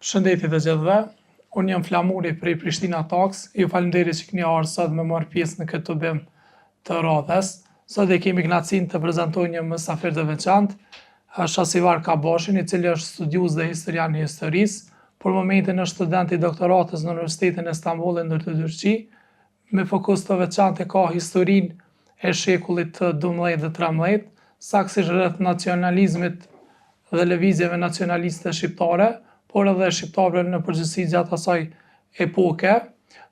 Shëndetje të gjithëve, unë jam Flamuri prej Prishtina Talks, ju falenderoj që keni ardhur sot me marrë pjesë në këtë bim të radhës. Sot e kemi kënaqësinë të prezantoj një mysafir të veçantë, Shasivar Kabashin, i cili është studiues dhe historian i historisë, për momentin është student i doktoratës në Universitetin e Stambollit ndër të Turqi, me fokus të veçantë ka historinë e shekullit të 12 dhe 13, saktësisht rreth nacionalizmit dhe lëvizjeve nacionaliste shqiptare, por edhe shqiptarëve në përgjithësi gjatë asaj epoke.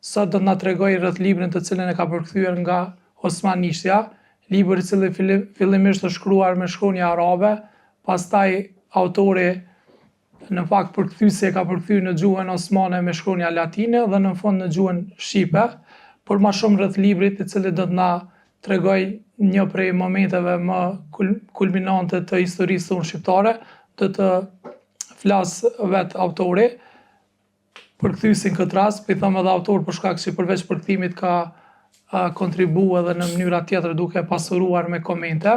Sot do të na tregojë rreth librin të cilin e ka përkthyer nga Osmanishtja, libër i cili fillimisht është shkruar me shkronjë arabe, pastaj autori në fakt përkthyesi e ka përkthyer në gjuhën osmane me shkronja latine dhe në fund në gjuhën shqipe, por më shumë rreth librit i cili do të na tregojë një prej momenteve më kulminante të historisë tonë shqiptare, do të flas vetë autori, përkthyesi në këtë rast, po i them edhe autor për shkak se përveç përkthimit ka kontribuar edhe në mënyra tjetër duke pasuruar me komente.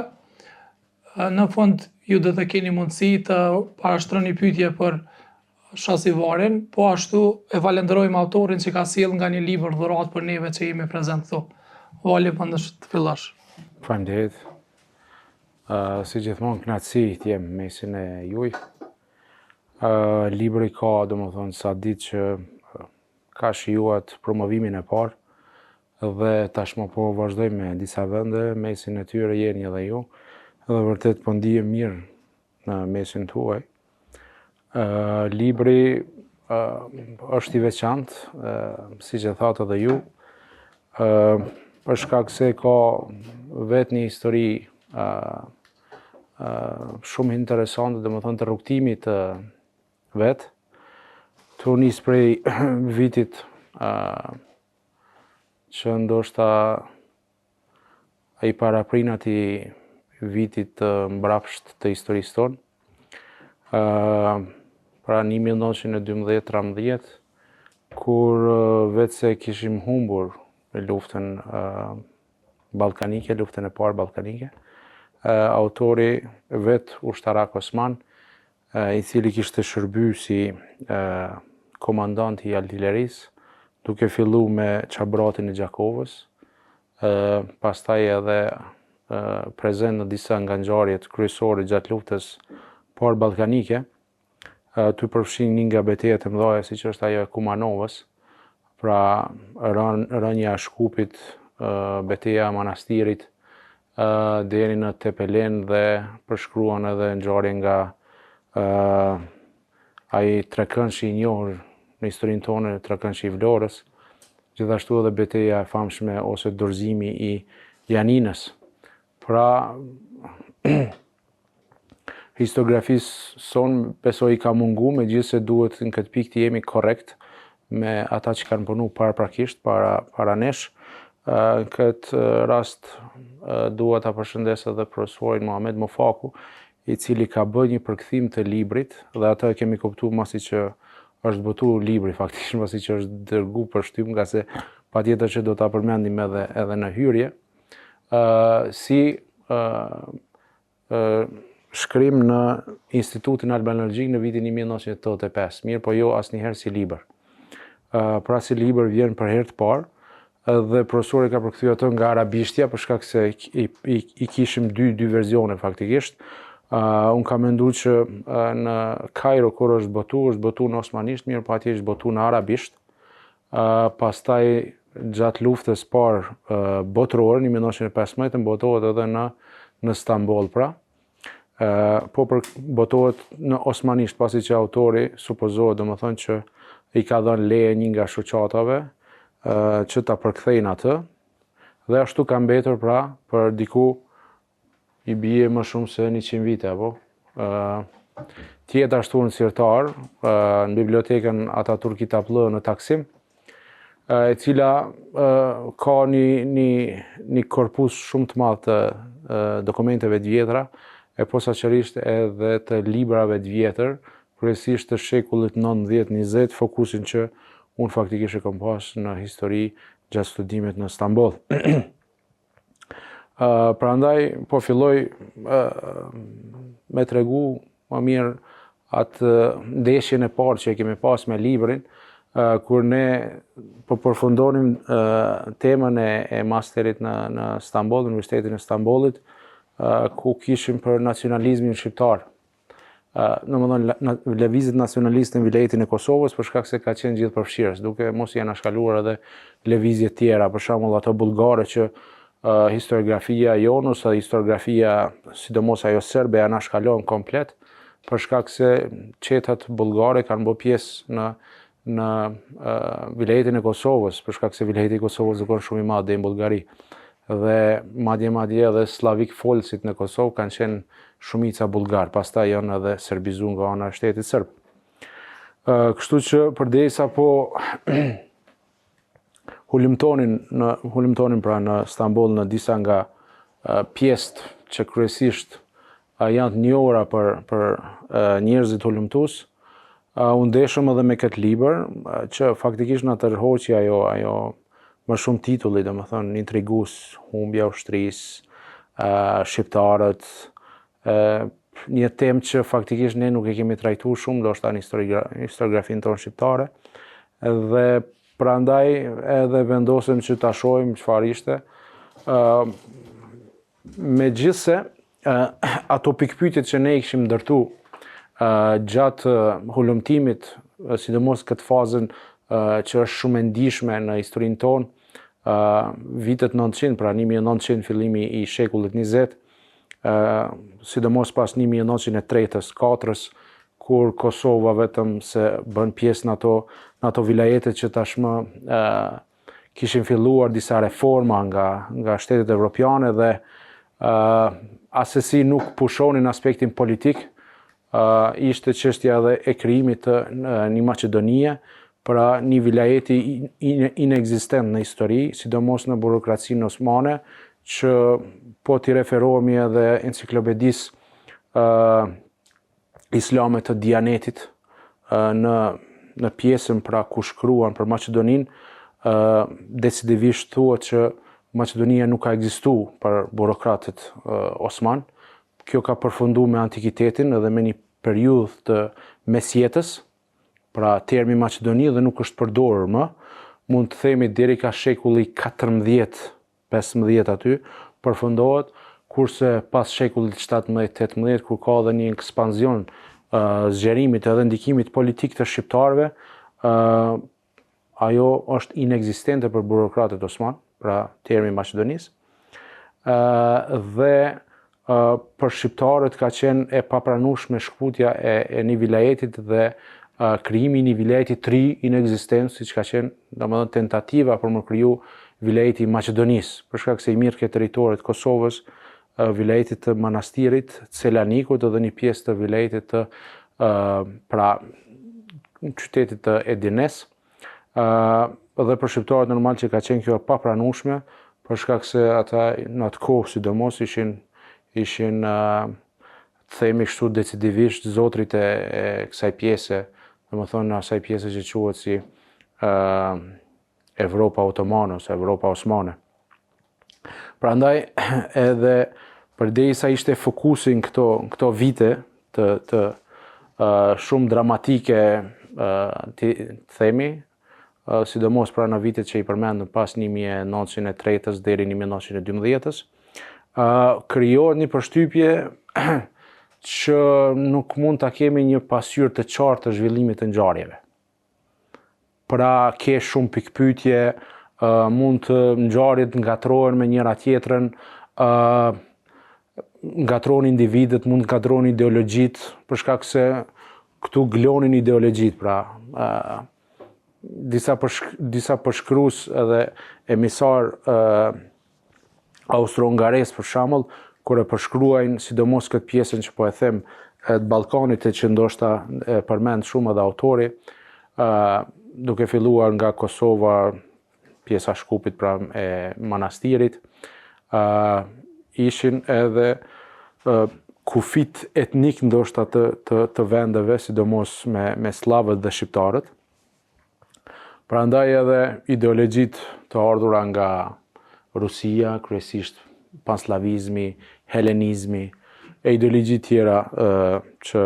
Në fund ju do të keni mundësi të parashtroni pyetje për Shasivarin, po ashtu e falenderojmë autorin që ka sjellë nga një libër dhuratë për neve që jemi prezent këtu. Vali, mëndesh të fillosh. Faleminderit. Si gjithmonë kënaqësi të jem në mesin e juaj. Libri ka, domethënë, sa ditë që ka shijuar promovimin e parë dhe tashmë po vazhdoj me disa vende, mesin e tyre jeni edhe ju, dhe vërtet po ndihem mirë në mesin tuaj. Libri është i veçantë, siç e thatë edhe ju, për shkak se ka vetë një histori shumë interesante, domethënë të rrugtimit të vetë, të nis prej vitit që ndoshta ai paraprin atij vitit të mbrapsht të historisë tonë, pra 1912-13, kur vetë se kishim humbur luftën ballkanike, luftën e parë ballkanike, autori vetë ushtarak osman, i cili kishte shërbyer si komandant i artillerisë, duke filluar me çabratin e Gjakovës, pastaj edhe prezent në disa nga ngjarjet kryesore gjatë luftës parë ballkanike, të përfshin një nga betejat e mëdha siç është ajo e Kumanovës, pra rënja e Shkupit, beteja e Manastirit, deri në Tepelen dhe përshkruan edhe ngjarje nga ai trekëndshi i njohur në historinë tonë, trekëndshi i Vlorës, gjithashtu edhe beteja e famshme ose dorëzimi i Janinës. Pra, historiografisë sonë besoj i ka mungu, megjithëse duhet në këtë pikë të jemi korrekt me ata që kanë punu paraprakisht para nesh. Në këtë rast dua ta përshëndes edhe profesorin Muhamet Mofaku, i cili ka bërë një përkthim të librit, dhe atë e kemi kuptuar masi që është botuar libri, faktikisht masi që është dërguar për shtyp, nga se patjetër që do ta përmendim edhe në hyrje, si shkrim në Institutin Albanologjik në vitin 1985, mirë po jo asnjëherë si libër. Pra si libër vjen për herë të parë, dhe profesori ka përkthyer atë nga arabishtja për shkak se i kishim dy versione faktikisht. Unë kam menduar që në Kairo kur është botuar në osmanisht, mirë po atje është botuar në arabisht. Pastaj gjatë luftës parë botërore në 1915 botohet edhe në Stamboll, pra. Po botohet në osmanisht pasi që autori supozohet, domethënë, që i ka dhënë leje një nga shoqatave që ta përkthejnë atë, dhe ashtu ka mbetur, pra, për diku i bie më shumë se 100 vite, apo. Tjetë ashtu në Sirtar, në bibliotekën Ataturk Kitapllë në Taksim, e cila ka një korpus shumë të madh të dokumenteve të vjetra, e posaçërisht edhe të librave të vjetër, kryesisht të shekullit 19-20, fokusin që unë faktikisht e kam pas në histori gjatë studimit në Stamboll. Prandaj po filloj me tregu më mirë atë ndeshjen e parë që e kemi pas me librin, kur ne po përfundonim temën e masterit në Stamboll, Universitetin e Stambollit, ku kishim për nacionalizmin shqiptar. Domethënë lëvizjet nacionaliste në vilajetin e Kosovës për shkak se ka qenë gjithë përfshirës, duke mos i anashkaluar edhe lëvizje tjera, për shembull ato bullgare që historiografia jonë ose historiografia, sidomos ajo serbe, anashkalon komplet, për shkak se qetat bullgare kanë bërë pjesë në vilajetin e Kosovës, për shkak se vilajeti i Kosovës nuk është shumë i madh në Bullgari. Dhe madje edhe slavik folësit në Kosovë kanë qenë shumica bullgar, pastaj janë edhe serbizuar nga ana e shtetit serb. Kështu që përderisa po hulimtonin pra në Stamboll në disa nga pjesët që kryesisht janë të njohura për njerëzit hulumtues, u ndeshëm edhe me këtë libër që faktikisht na tërhoqi ajo më shumë titulli, domethënë intrigues, humbja e ushtrisë, shqiptarët, një temë që faktikisht ne nuk e kemi trajtuar shumë ndoshta në historiografinë tonë shqiptare, dhe prandaj edhe vendosëm që ta shohim çfarë ishte. Megjithse ato pikpyetjet që ne i kishim ndërtu gjatë hulumtimit, sidomos këtë fazën që është shumë e ndihshme në historinë tonë, vitet 900, pra 1900 fillimi i shekullit 20, sidomos pas 1903-ës, 4-ës, kur Kosova vetëm se bën pjesë në ato vilajetet që tashmë kishin filluar disa reforma nga shtetet evropiane dhe asesi nuk pushonin aspektin politik, ishte çështja edhe e krijimit të një Maqedonie, pra një vilajeti inekzistent në histori, sidomos në burokracinë osmane, që po t'i referohemi edhe enciklopedisë islame të Dianetit në pjesën pra ku shkruan për Maqedoninë, decidivisht thuhet që Maqedonia nuk ka ekzistuar për burokratët osman. Kjo ka përfunduar me antikitetin edhe me një periudhë të mesjetës, pra termi Maqedoni dhe nuk është përdorur më, mund të themi deri ka shekulli 14-15 aty, përfundohet, kurse pas shekullit 17-18, kur ka dhe një ekspanzion zgjerimit edhe ndikimit politik të shqiptarëve, ajo është inekzistente për burokratët osman, pra termi Maqedonisë, dhe për shqiptarët ka qenë e papranueshme shkputja e një vilajetit dhe krijimi një vilajeti të ri inekzistent, siç ka qenë domethënë tentativa për më kriju vilajeti i Maqedonisë, për shkak se i mirë ke territorit të Kosovës, vilajetit të manastirit, Selanikut edhe një pjesë të vilajetit të pra qytetit të Edines, dhe për shqiptarët normal që ka qenë kjo e papranueshme, për shkak se ata në atë kohë sidomos ishin themi kështu decidivisht zotrit e kësaj pjese, domethënë asaj pjese që quhet si Evropa Otomane ose Evropa Osmane. Prandaj edhe përderisa ishte fokusi në këto vite të shumë dramatike, themi, sidomos pra në vitet që i përmendëm pas 1903-ës deri 1912-ës, krijohet një përshtypje që nuk mund ta kemi një pasqyrë të qartë të zhvillimit të ngjarjeve. Pra ke shumë pikpyetje, mund të ngjarjet ngatrohen me njëra tjetrën, ngatrohen individët, mund të ngatrohen ideologjitë, për shkak se këtu glonin ideologjitë, pra disa përshkrues edhe emisar austro-hungares për shembull, kur e përshkruajnë sidomos këtë pjesën që po e them të Ballkanit, që ndoshta e përmend shumë edhe autori, duke filluar nga Kosova, pjesa Shkupit pra e manastirit, ishin edhe kufit etnik ndoshta të vendeve, sidomos me slavët dhe shqiptarët. Prandaj edhe ideologjitë të ardhura nga Rusia, kryesisht panslavizmi, helenizmi, e ideologji tjera që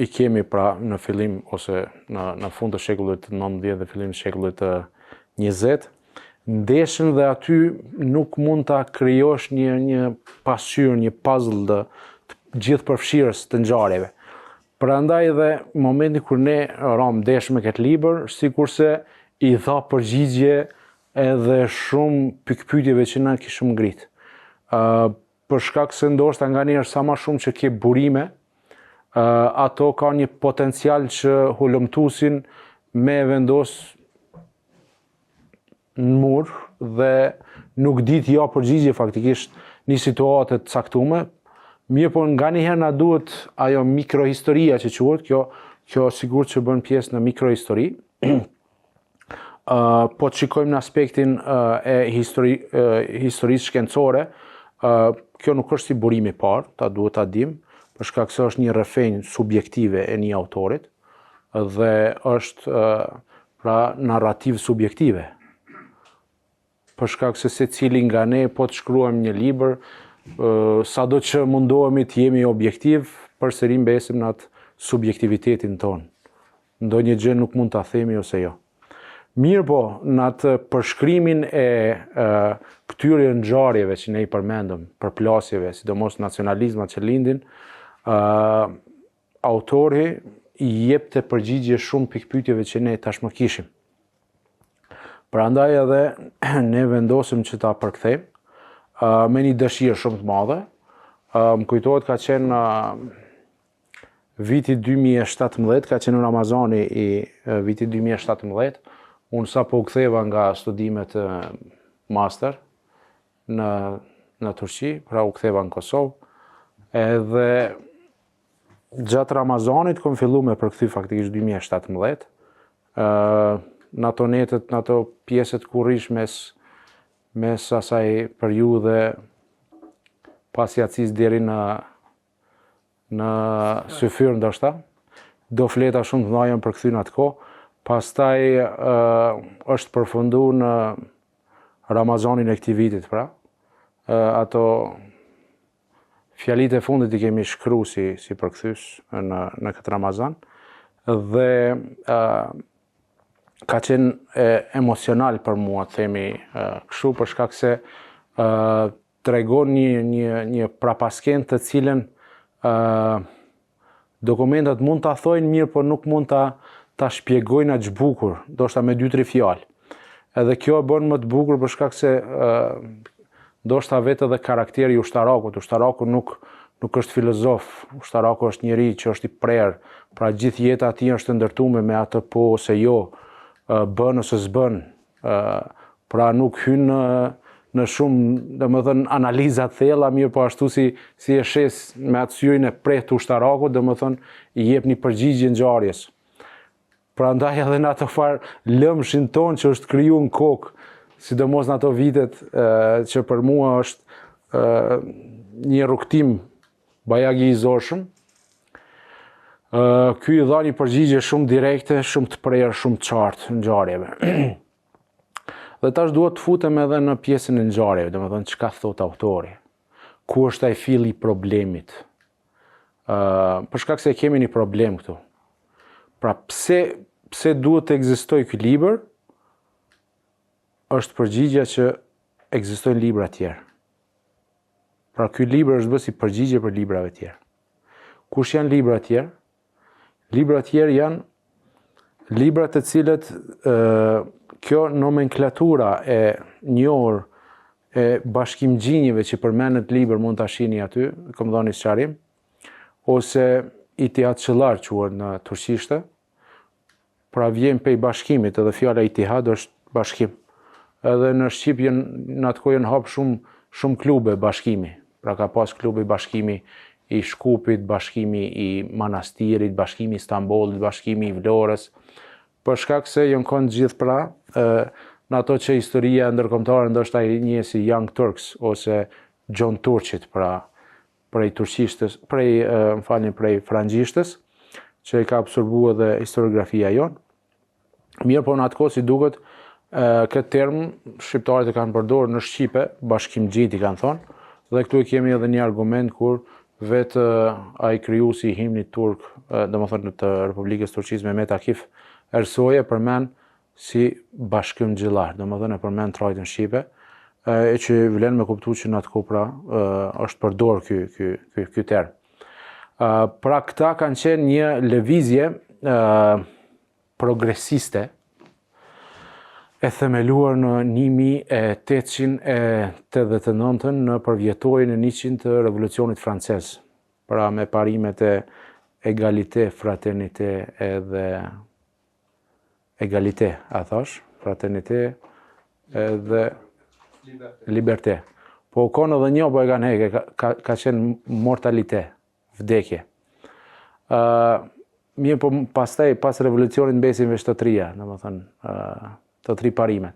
i kemi pra në fillim ose në fund të shekullit 19 dhe fillim të shekullit 20, ndeshen dhe aty nuk mund ta krijosh një pasqyrë, një puzzle të gjithë përfshirës të ngjarjeve. Prandaj dhe momenti kur ne ndesh me këtë libër, sikurse i dha përgjigje edhe shumë pikpyetjeve që na kishim ngrit. Për shkak se ndoshta nganjëherë sa më shumë që ke burime, ato ka një potencial që hulumtusin me vendos në mur dhe nuk dit ja përgjigje faktikisht një situatë të caktuar. Mirë, po nganjëherë na duhet ajo mikrohistoria që quhet, kjo sigurt që bën pjesë në mikrohistori. Po të shikojmë në aspektin e historisë shkencore, kjo nuk është si burimi i parë, ta duhet ta dim, për shkak se është një rrëfenjë subjektive e një autorit dhe është pra narrativ subjektive. Për shkak se secili nga ne po të shkruajmë një libër, sado që mundohemi të jemi objektiv, përsëri mbesim në atë subjektivitetin tonë. Ndonjë gjë nuk mund ta themi ose jo. Mirë po, në atë përshkrimin e këtyre ngjarjeve që ne i përmendëm, përplasjeve, sidomos nacionalizmat që lindin, autori i jepte përgjigje shumë pikpyetjeve që ne tashmë kishim. Prandaj edhe ne vendosëm që ta përkthejmë me një dëshirë shumë të madhe. Më kujtohet ka qenë viti 2017, ka qenë Ramazani i vitit 2017. Unë sa po u ktheva nga studimet master në Turqi, pra u ktheva në Kosovë, edhe gjatë Ramazanit kom fillu me përkthy faktikisht 2017. Në ato netët, në ato pjesët kur ish mes asaj periudhe pas jacis deri në syfyr ndoshta, do fleta shumë të mëdha përkthy në atë kohë. Pastaj është përfundu në Ramazanin e këtij vitit, pra. Ato fjalit e fundit i kemi shkruar si përkthyes në këtë Ramazan dhe ka qenë emocional për mua, të themi kështu, për shkak se tregon një prapaskenë të cilën dokumentat mund ta thojnë mirë, por nuk mund ta shpjegojnë aq bukur, ndoshta me 2-3 fjalë. Edhe kjo e bën më të bukur për shkak se ndoshta vetë edhe karakteri i ushtarakut. Ushtaraku nuk është filozof, ushtaraku është njeri që është i prerë, pra gjithë jeta e tij është ndërtuar me atë po ose jo, bën ose s'bën. Pra nuk hyn në shumë, domethënë, analiza të thella, mirë po ashtu si e shes me atë syrin e prehtë të ushtarakut, domethënë i jep një përgjigje ngjarjes. Prandaj edhe në ato farë lëmshin ton që është kriju në kokë, sidomos në ato vitet që për mua është një rrugtim bajagi i zorshëm. Ky i dha një përgjigje shumë direkte, shumë të prerë, shumë të qartë ngjarjeve. Dhe tash duhet të futem edhe në pjesën e ngjarjeve, domethënë çka thot autori. Ku është ai filli i problemit? Për shkak se kemi një problem këtu. Pra pse duhet të ekzistojë ky libër? Është përgjigja që ekzistojnë libra të tjerë. Pra ky libër është bërë si përgjigje për librave të tjerë. Kush janë libra të tjerë? Libra të tjerë janë libra të cilët kjo nomenklatura e njohur e bashkimgjinjeve që përmendet libër mund ta shihni aty, kam dhënë sqarim, ose Itihad qëllar quhet në turqishte. Pra vjen prej bashkimit, edhe fjala Itihad është bashkim. Edhe në Shqip në atë kohë janë hap shumë klube bashkimi. Pra ka pas klubi bashkimi i Shkupit, bashkimi i Manastirit, bashkimi i Stambollit, bashkimi i Vlorës. Për shkak se janë kënd gjithë pra në ato që historia ndërkombëtare ndoshta i njeh si Young Turks ose John Turqit, pra prej turqishtës, prej frangjishtës, që e ka absorbuar edhe historiografia jonë. Mirë po në atë kohë si duket, Këtë term shqiptarët e kanë përdorur në Shqipe, bashkimgjit i kanë thonë, dhe këtu kemi edhe një argument kur vetë ai krijuesi i himnit turk, domethënë të Republikës Turqisë Mehmet Akif Ersoje përmend si bashkimgjillar, domethënë e përmend trajtën shqipe, e që vlen me kuptu që në atë kohë pra është përdor ky term. Pra këta kanë qenë një lëvizje progresiste e themeluar në 1889 në përvjetorin e 100 të revolucionit francez, pra me parimet e egalite, fraternite edhe egalite, a thash, fraternite edhe liberté. Po konë edhe një po e kanë heke, ka qenë mortalite, vdekje. Mirë po pastaj, pas revolucionit mbesin veç të trija, domethënë, të tri parimet.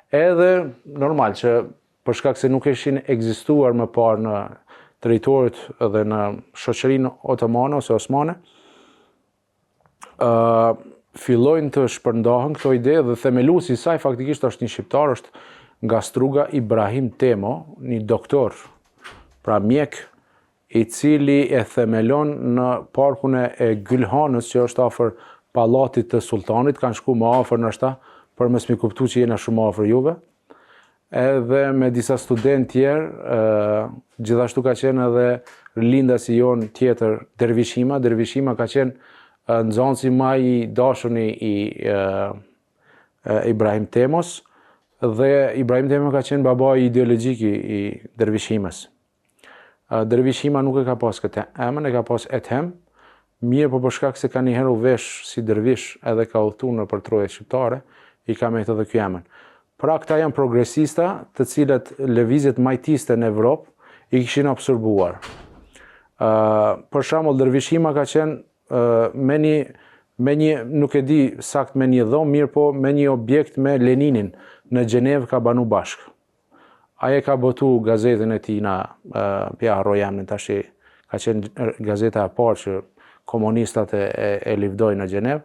Edhe normal që për shkak se nuk ishin ekzistuar më parë në territorit dhe në shoqërinë otomane ose osmane, fillojnë të shpërndahen këto ide dhe themeluesi i saj faktikisht është një shqiptar, është nga Struga Ibrahim Temo, një doktor, pra mjek, i cili e themelon në parkun e Gylhanës që është afër pallatit të sultanit, kanë shku më afër nështë për mes mi kuptu që jena shumë afër juve, edhe me disa student tjerë, gjithashtu ka qenë edhe lindasi jonë tjetër, Dervishima. Dervishima ka qenë nxënësi më i dashur i Ibrahim Temos, dhe Ibrahim Temo ka qenë baba i ideologjik i Dervishimës. Dervishima nuk e ka pas këtë emën, e ka pas Ethem, mirë po për shkak se ka një herë u vesh si dervish edhe ka udhëtuar në për troje shqiptare, i ka me edhe ky emën. Pra këta janë progresista të cilët lëvizjet majtiste në Evropë i kishin absorbuar. Për shembull, Dervishima ka qenë me një, nuk e di sakt me një dhomë, mirë po me një objekt me Leninin në Gjenevë ka banu bashkë. Aje ka botu gazetën e tina, pja Rojamnin tashi, ka qenë gazeta e parë që komunistat e livdojnë në Gjenevë,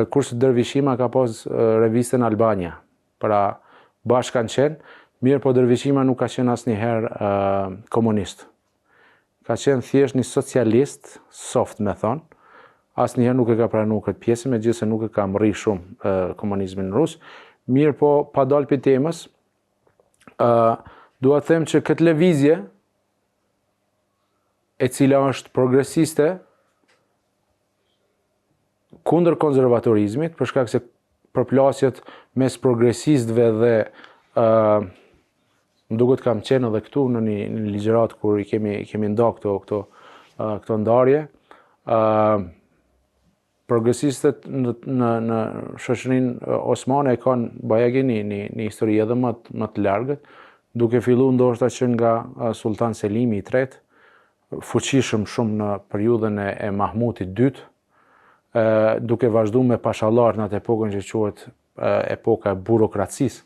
kurse Dervishima ka pas revistën Albania, pra bashkë kanë qenë, mirë po Dervishima nuk ka qenë asnjëherë komunist. Ka qenë thjesht një socialist, soft me thonë, asnjëherë nuk e ka pranu këtë pjesë, megjithëse nuk e ka mri shumë komunizmin rus, mirë po pa dalë për temës, dua të them që këtë lëvizje, e cila është progresiste, kundër konservatorizmit, për shkak se përplasjet mes progresistëve dhe më duket kam qenë edhe këtu në një ligjërat kur i kemi nda këto ndarje. Progresistët në shoqërinë osmane e kanë bajagi një histori edhe më të largët, duke filluar ndoshta që nga Sultan Selimi i tretë, fuqishëm shumë në periudhën e Mahmutit II, duke vazhdu me pashallarët në atë epokën që quhet epoka e burokracisë,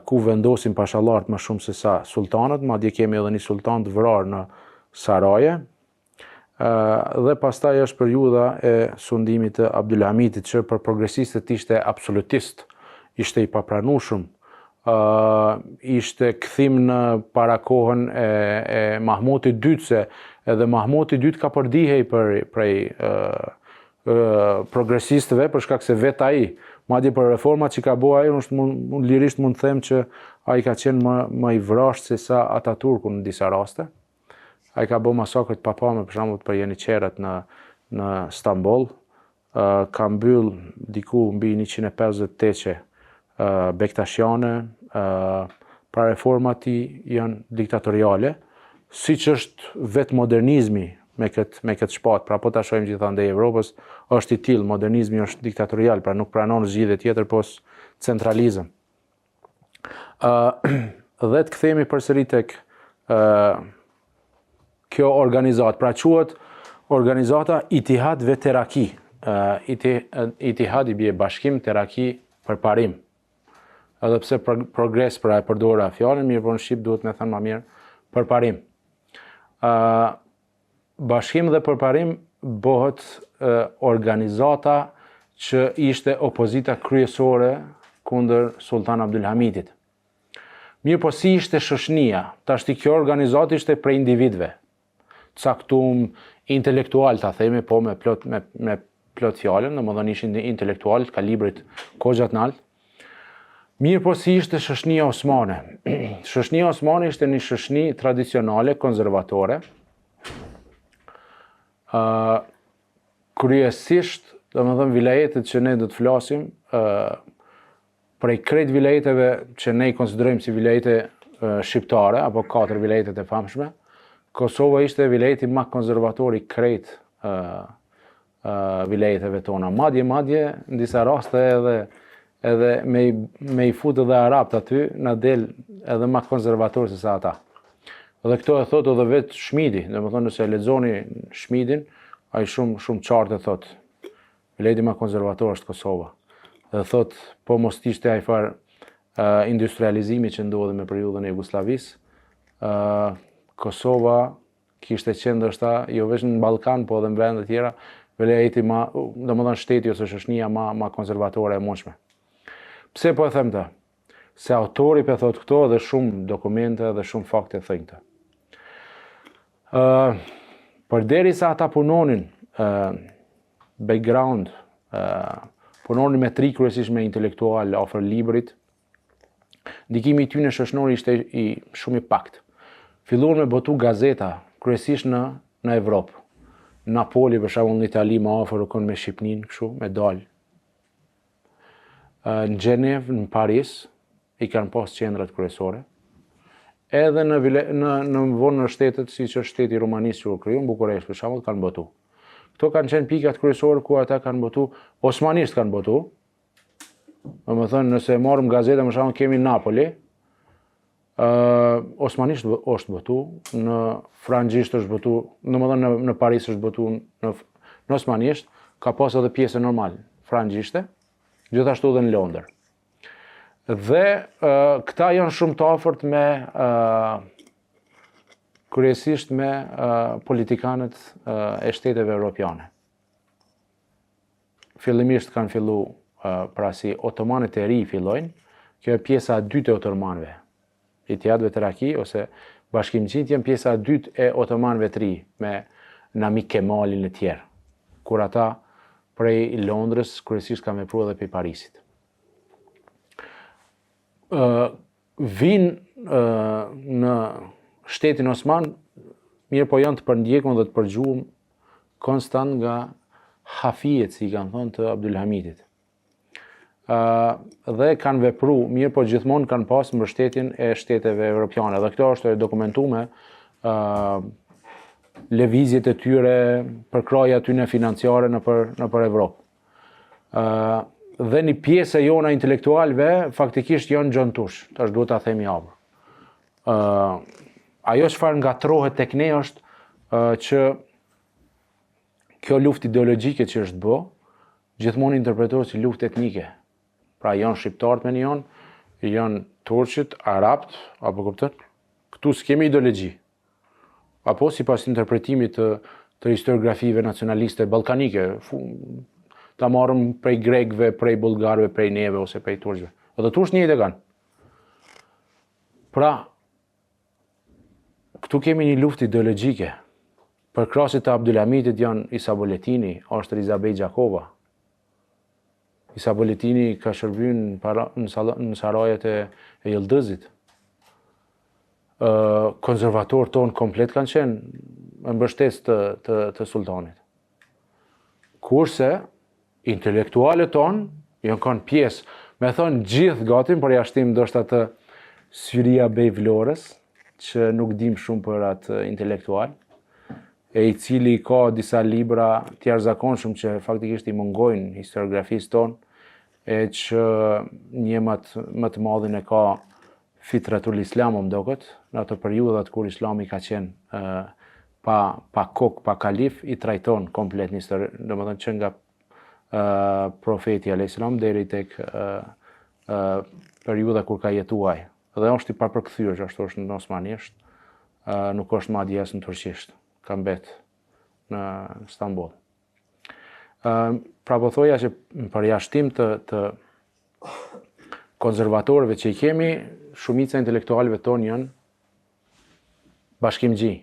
ku vendosin pashallarët më shumë se sa sultanët, madje kemi edhe një sultan të vrarë në Saraje, dhe pastaj është periudha e sundimit të Abdulhamidit që për progresistët ishte absolutist, ishte i papranueshëm, ishte kthim në para kohën e Mahmutit II, se edhe Mahmuti II ka përdihej prej progresistëve për shkak se vetë ai, madje për reformat që ka bëu ai, unë lirisht mund të them që ai ka qenë më i vrasht se sa Ataturku në disa raste. Ai ka bëu masakrat papame për shembull për Jeniçerët në Stamboll, ka mbyll diku mbi 150 teqe Bektashiane, pra reformat janë diktatoriale, siç është vetë modernizmi me këtë shpatë, pra po ta shohim gjithandej Evropës, është i tillë, modernizmi është diktatorial, pra nuk pranon zgjidhje tjetër pos centralizëm. Dhe të kthehemi përsëri tek kjo organizatë, pra quhet organizata Itihad ve Teraki. Itihad i bie bashkim, Teraki përparim. Edhe pse progres pra e përdora fjalën, mirë po në shqip duhet me thënë më mirë përparim. Bashkim dhe përparim bëhet organizata që ishte opozita kryesore kundër Sultan Abdulhamidit. Mirë po si ishte shoshnia, tash kjo organizat ishte prej individëve, caktum intelektual, ta themi, po me plot fjalën, domethënë ishin intelektual, kalibrit kogja të lartë. Mirë po si ishte shoshnia osmane. Shoshnia osmane ishte një shoshni tradicionale, konservatore, kryesisht, domethënë vilajetet që ne do të flasim, prej krejt vilajeteve që ne i konsiderojmë si vilajete shqiptare, apo 4 vilajetet e famshme, Kosova ishte vilajeti më konservator i krejt vilajeteve tona. Madje, në disa raste edhe me i futë edhe arabt aty, në del edhe më konservator se sa ata. Dhe këto e thot edhe vetë Shmidi, domethënë nëse lexoni Shmidin, ai shumë qartë e thot. Vilajeti më konservator është Kosova. Dhe thot, po mos ishte ai far industrializimi që ndodhi me periudhën e Jugosllavisë, Kosova kishte qenë ndoshta jo vetëm në Ballkan, po edhe në vende të tjera, vilajeti domethënë shteti ose shoshnia më konservatore e mundshme. Pse po e them të? Se autori po thot këto dhe shumë dokumente dhe shumë fakte thënë këtë. Përderisa ata punonin background, punonin me tri kryesisht me intelektual afër librit, ndikimi i tyre shoqëror ishte shumë i pakt. Filluan me botu gazeta kryesisht në Evropë. Napoli për shembull në Itali më afër u kon me Shqipërinë kështu, me dal. Në Gjenevë, në Paris, i kanë pas qendrat kryesore. Edhe në vonë në shtetet, siç është shteti Rumanisë që u krijoi, në Bukuresht për shembull, kanë botu. Këto kanë qenë pikat kryesore ku ata kanë botu, osmanisht kanë botu. Domethënë nëse marrim gazetën për shembull kemi Napoli, osmanisht është botu, në frangjisht është botu, domethënë në Paris është botu në osmanisht, ka pas edhe pjesë normal frangjishte, gjithashtu edhe në Londër. Dhe këta janë shumë të afërt me kryesisht me politikanët e shteteve europiane. Fillimisht kanë fillu pra si otomanët e ri fillojnë, kjo e pjesa e dytë e otomanëve. Itiadëve të Raki ose bashkimqinjt janë pjesa e dytë e otomanëve të ri me Namik Kemalin e tjerë, kur ata prej Londrës kryesisht kanë vepruar edhe prej Parisit. Vinë në shtetin Osman, mirë po janë të përndjekur dhe të përgjuhur konstant nga hafijet, si kanë thonë, të Abdulhamidit. Dhe kanë vepru, mirë po gjithmonë kanë pas mbështetjen e shteteve evropiane. Dhe këto është dokumentuar lëvizjet e tyre, përkraja tyre financiare nëpër Evropë. Dhe një pjesë e jona intelektualve faktikisht janë gjëntush, tash duhet ta themi hapur. Ajo çfarë ngatrohet tek ne është që kjo luftë ideologjike që është bë, gjithmonë interpretohet si luftë etnike. Pra janë shqiptarët me njën, janë turqit, arabt, apo kupton? Këtu s'kemi ideologji. Apo sipas interpretimit të historiografive nacionaliste ballkanike, ta marrëm prej grekëve, prej bullgarëve, prej neve ose prej turqëve. Edhe turqët njëjtë kanë. Pra, këtu kemi një luftë ideologjike. Përkrasit të Abdulhamidit janë Isa Boletini, është Rizabej Gjakova. Isa Boletini ka shërbyer në sarajet e Yıldızit. Konservatorët tonë komplet kanë qenë në mbështetës të sultanit. Kurse intelektualët tonë janë kanë pjesë, me thonë gjithë gatim për jashtim ndoshta të Syria Bej Vlorës, që nuk dim shumë për atë intelektual, e i cili ka disa libra të jashtëzakonshëm që faktikisht i mungojnë historiografisë tonë, e që një më të madhin e ka Fitratul Islam, më duket, në ato periudhat kur Islami ka qenë pa kokë, pa kalif, i trajton komplet një histori, domethënë që nga profeti alayhis salam deri tek periudha kur ka jetuar. Dhe është i papërkthyer, që ashtu është në osmanisht, nuk është madje as në turqisht, ka mbet në Stamboll. Pra po thoja që përjashtim të konservatorëve që i kemi, shumica intelektualëve tonë janë bashkimgji.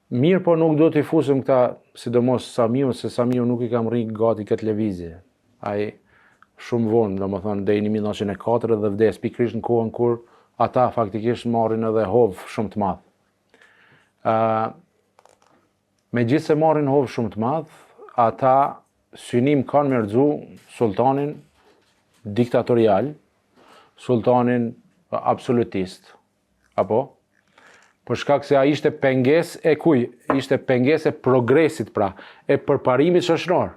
Mirë po nuk do t'i fusim këta, sidomos Samiu, se Samiu nuk i kam rrinë gati këtë lëvizje. Ai shumë vonë, domethënë deri në 1904 dhe vdes pikërisht në kohën kur ata faktikisht marrin edhe hov shumë të madh. Megjithse marrin hov shumë të madh, ata synim kanë me rrëzu sultanin diktatorial, sultanin absolutist, apo? Për shkak se ai ishte pengesë e kuj? Ishte pengesë e progresit, pra, e përparimit shoqëror.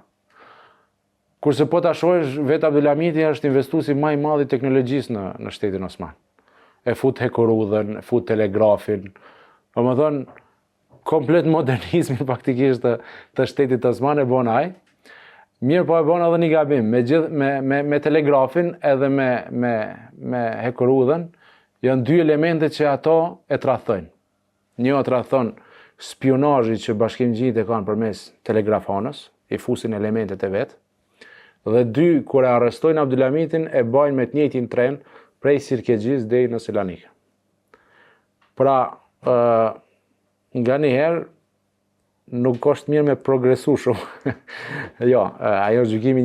Kurse po ta shohësh, vetë Abdulhamiti është investuesi më i madh i teknologjisë në shtetin osman. E fut hekurudhën, e fut telegrafin, domethënë komplet modernizmin faktikisht të shtetit osman e bën ai. Mirë po e bën edhe një gabim, me telegrafin edhe me hekurudhën, janë dy elemente që ato e tradhtojnë. Një e tradhton spionazhi që bashkimgjitë e kanë përmes telegrafonës, i fusin elementet e vet. Dhe dy, kur e arrestojnë Abdulhamitin, e bajnë me të njëjtin tren prej Sirkegjis deri në Selanik. Pra, nga njëherë nuk është mirë me progresu shumë. Jo, ajo gjykimi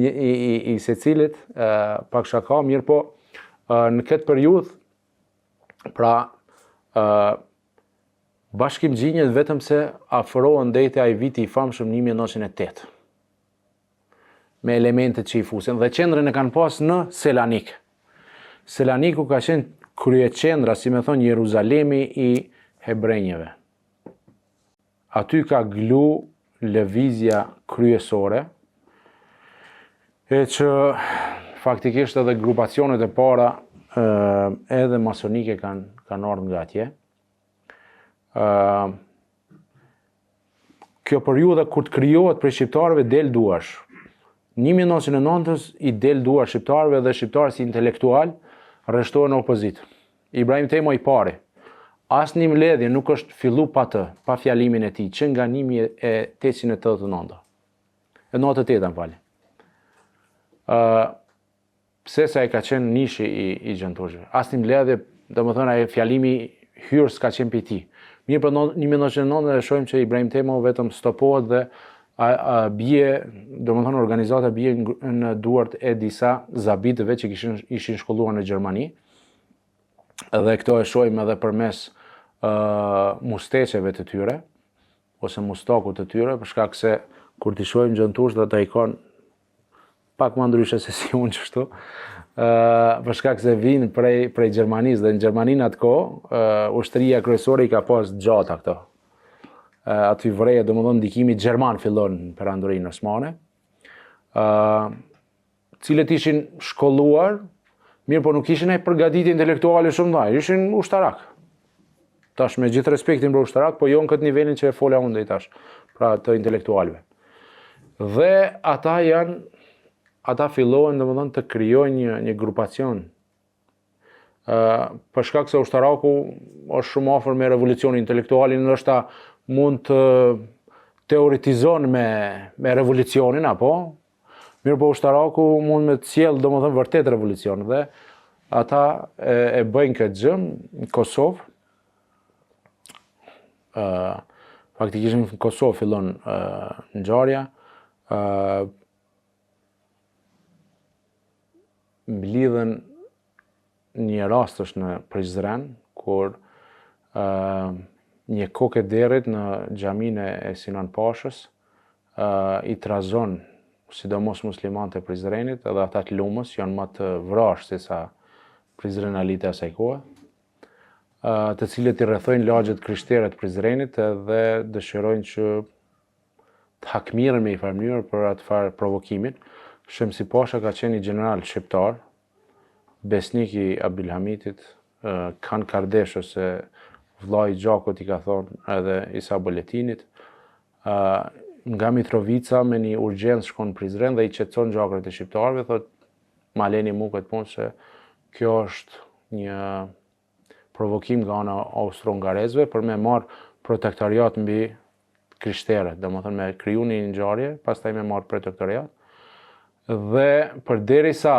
i secilit, pak shaka, mirë po, në këtë periudhë, pra, bashkimgjinjet vetëm se afrohen deri te ai viti i famshëm 1908. Me elementet që i fusin, dhe qendrën e kanë pas në Selanik. Selaniku ka qenë kryeqendra, si me thonë, Jeruzalemi i hebrejnjeve. Aty ka glu lëvizja kryesore, e që faktikisht edhe grupacionet e para edhe masonike kanë ardhur nga atje. Kjo periudha kur të krijohet prej shqiptarëve del duash. 1909 i del duar shqiptarëve dhe shqiptarë si intelektual rreshtohen në opozitë. Ibrahim Temo i pari. Asnjë mbledhje nuk është fillu pa të, pa fjalimin e tij, që nga 1889. E 98, fali. Pse sa e ka qenë nishi i gjentuzhve. Asnjë mbledhje, domethënë ai fjalimi hyrës ka qenë prej tij. Mirë për 1909 e shohim që Ibrahim Temo vetëm stopohet dhe bie, domethënë organizata bie në duart e disa zabitëve që ishin shkolluar në Gjermani. Dhe këto e shohim edhe përmes musteqeve të tyre, ose mustakut të tyre, për shkak se kur t'i shohim gjëntush dhe ata i kanë pak më ndryshe se si unë qështu, për shkak se vinë prej Gjermanisë, dhe në Gjermaninë atë kohë, ushtria kryesore i ka pas gjata këto. Aty vreje, domethënë ndikimi gjerman fillon në perandorinë osmane, cilët ishin shkolluar, mirë po nuk ishin ai përgatitje intelektuale shumë të madhe, ishin ushtarak. Tash me gjithë respektin për ushtarak, po jo në këtë nivelin që e fola unë deri tash, pra të intelektualëve. Dhe ata fillohen domethënë të krijojnë një grupacion. Për shkak se ushtaraku është shumë afër me revolucionin intelektualin, ndoshta mund të teoretizon me revolucionin, apo? Mirë po ushtaraku mund me të sjellë domethënë vërtet revolucion, dhe ata e bëjnë këtë gjë në Kosovë. Faktikisht në Kosovë fillon ngjarja. Mblidhen një rastësh në Prizren, kur një kokë e derit në xhaminë e Sinan Pashës i trazon sidomos muslimanët e Prizrenit, edhe ata të lumës janë më të vrashë se sa prizrenalite asaj kohe, të cilët i rrethojnë lagjet krishtere të Prizrenit edhe dëshirojnë që të hakmiren me i farë mënyrë për atë farë provokimin. Shemsi Pasha ka qenë i general shqiptar, besnik i Abdulhamitit, Kan Kardesh ose vllai i Gjakut i ka thonë edhe Isa Boletinit, nga Mitrovica me një urgjencë shkon në Prizren dhe i qetëson gjakrat e shqiptarëve, thotë, ma leni mu këtë punë se kjo është një provokim nga ana austro-hungarezëve për me marrë protektariat mbi krishterët, domethënë me kriju një ngjarje, pastaj me marrë protektariat. Dhe përderisa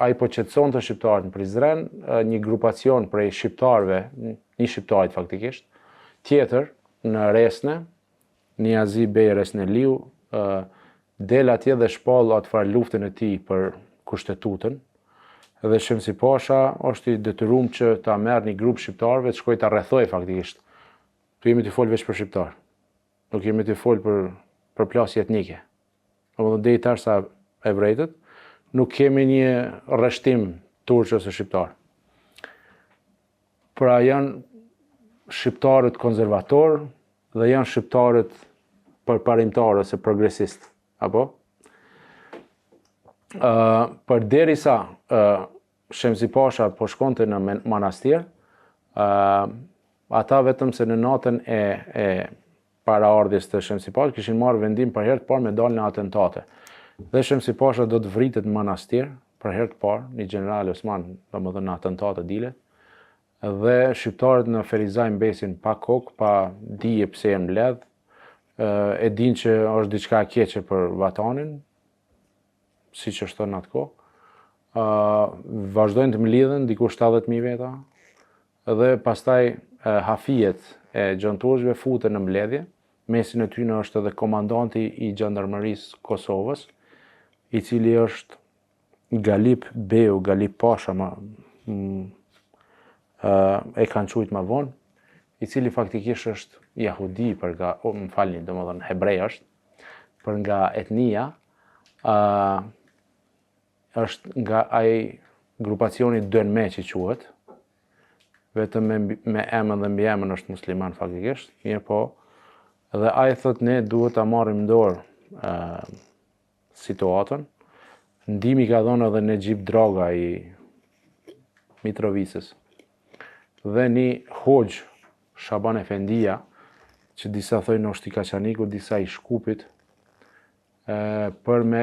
ai po qetëson të shqiptarët në Prizren, një grupacion prej shqiptarëve, një shqiptarit faktikisht, tjetër në Resne, Niazi Bej Resneliu, del atje dhe shpall atë farë luftën e tij për kushtetutën. Dhe Shemsi Pasha është i detyruar që ta merr një grup shqiptarëve të shkojë ta rrethojë faktikisht. Tu jemi të fol veç për shqiptar. Nuk jemi të fol për plasje etnike. Domethënë deri tash sa evrejtët, nuk kemi një rreshtim turq ose shqiptar. Pra janë shqiptarët konservator dhe janë shqiptarët përparimtar ose progresist, apo? Përderisa Shemsi Pasha po shkonte në manastir, ata vetëm se në natën e paraardhjes të Shemsi Pasha kishin marrë vendim për herë të parë me dalë në atentate. Dhe Shemsi Pasha do të vritet në manastir për herë të parë, një general Osman, domethënë në atentate dilet. Dhe shqiptarët në Ferizaj mbesin pa kokë, pa dije pse janë mbledh, e din që është diçka e keqe për vatanin, siç është thënë atë kohë. Vazhdojnë të mlidhen diku 70.000 veta dhe pastaj hafijet e gjonturshve futen në mbledhje. Mesin e tyre është edhe komandanti i Gjandarmerisë Kosovës, i cili është Galip Beu, Galip Pasha, e kanë quajtur më vonë, i cili faktikisht është jahudi domethënë hebrej është, për nga etnia, është nga ai grupacioni Dönme që quhet, vetëm me emën dhe mbi emën është musliman faktikisht, mirë po, dhe ai thotë ne duhet ta marrim në dorë situatën. Ndihmë ka dhënë edhe Nejib Draga i Mitrovicës. Dhe një hoxh Shaban Efendia, që disa thojnë është i Kaçaniku, disa i Shkupit, për me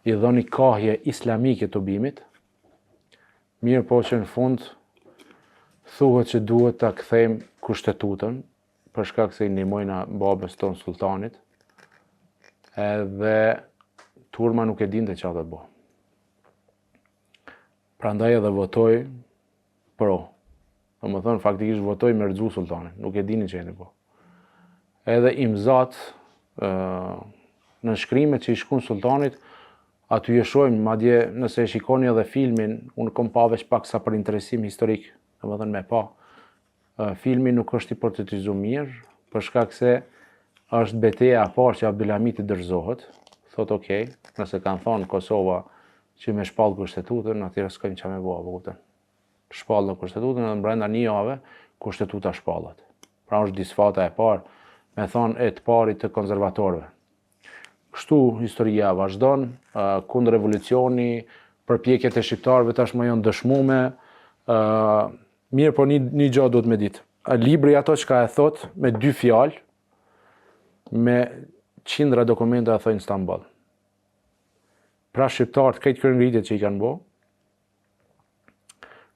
i dhoni kahje islamike të bimit, mirë po që në fund thuhet që duhet ta kthejmë kushtetutën, për shkak se i ndihmojna babës tonë sultanit, edhe Turma nuk e dinte çfarë të bëj. Prandaj edhe votoi pro. Domethënë faktikisht votoi me rrexu sultanin, nuk e dini çfarë të bëj. Edhe imzat në shkrimet që i shkruan sultanit, aty e shohim, madje nëse e shikoni edhe filmin, unë kam pa veç pak sa për interesim historik, domethënë me pa. Filmi nuk është i portretizuar mirë, për shkak se është betejë e parë që Abdulhamiti dorëzohet. Thotë okay, nëse kanë thonë Kosova që me shpall kushtetutën, atëherë s'ka çfarë më bëj, kupton. Shpallën kushtetutën dhe brenda një jave kushtetuta shpallet. Pra është disfata e parë, me thonë e të parit të konservatorëve. Kështu historia vazhdon, kundër revolucioni, përpjekjet e shqiptarëve tashmë janë dëshmume, mirë po një gjë duhet me ditë. Libri ato çka e thot me 2 fjalë, me qindra dokumenta e thojnë Stamboll. Pra shqiptarët këtë kryengritjet që i kanë bë,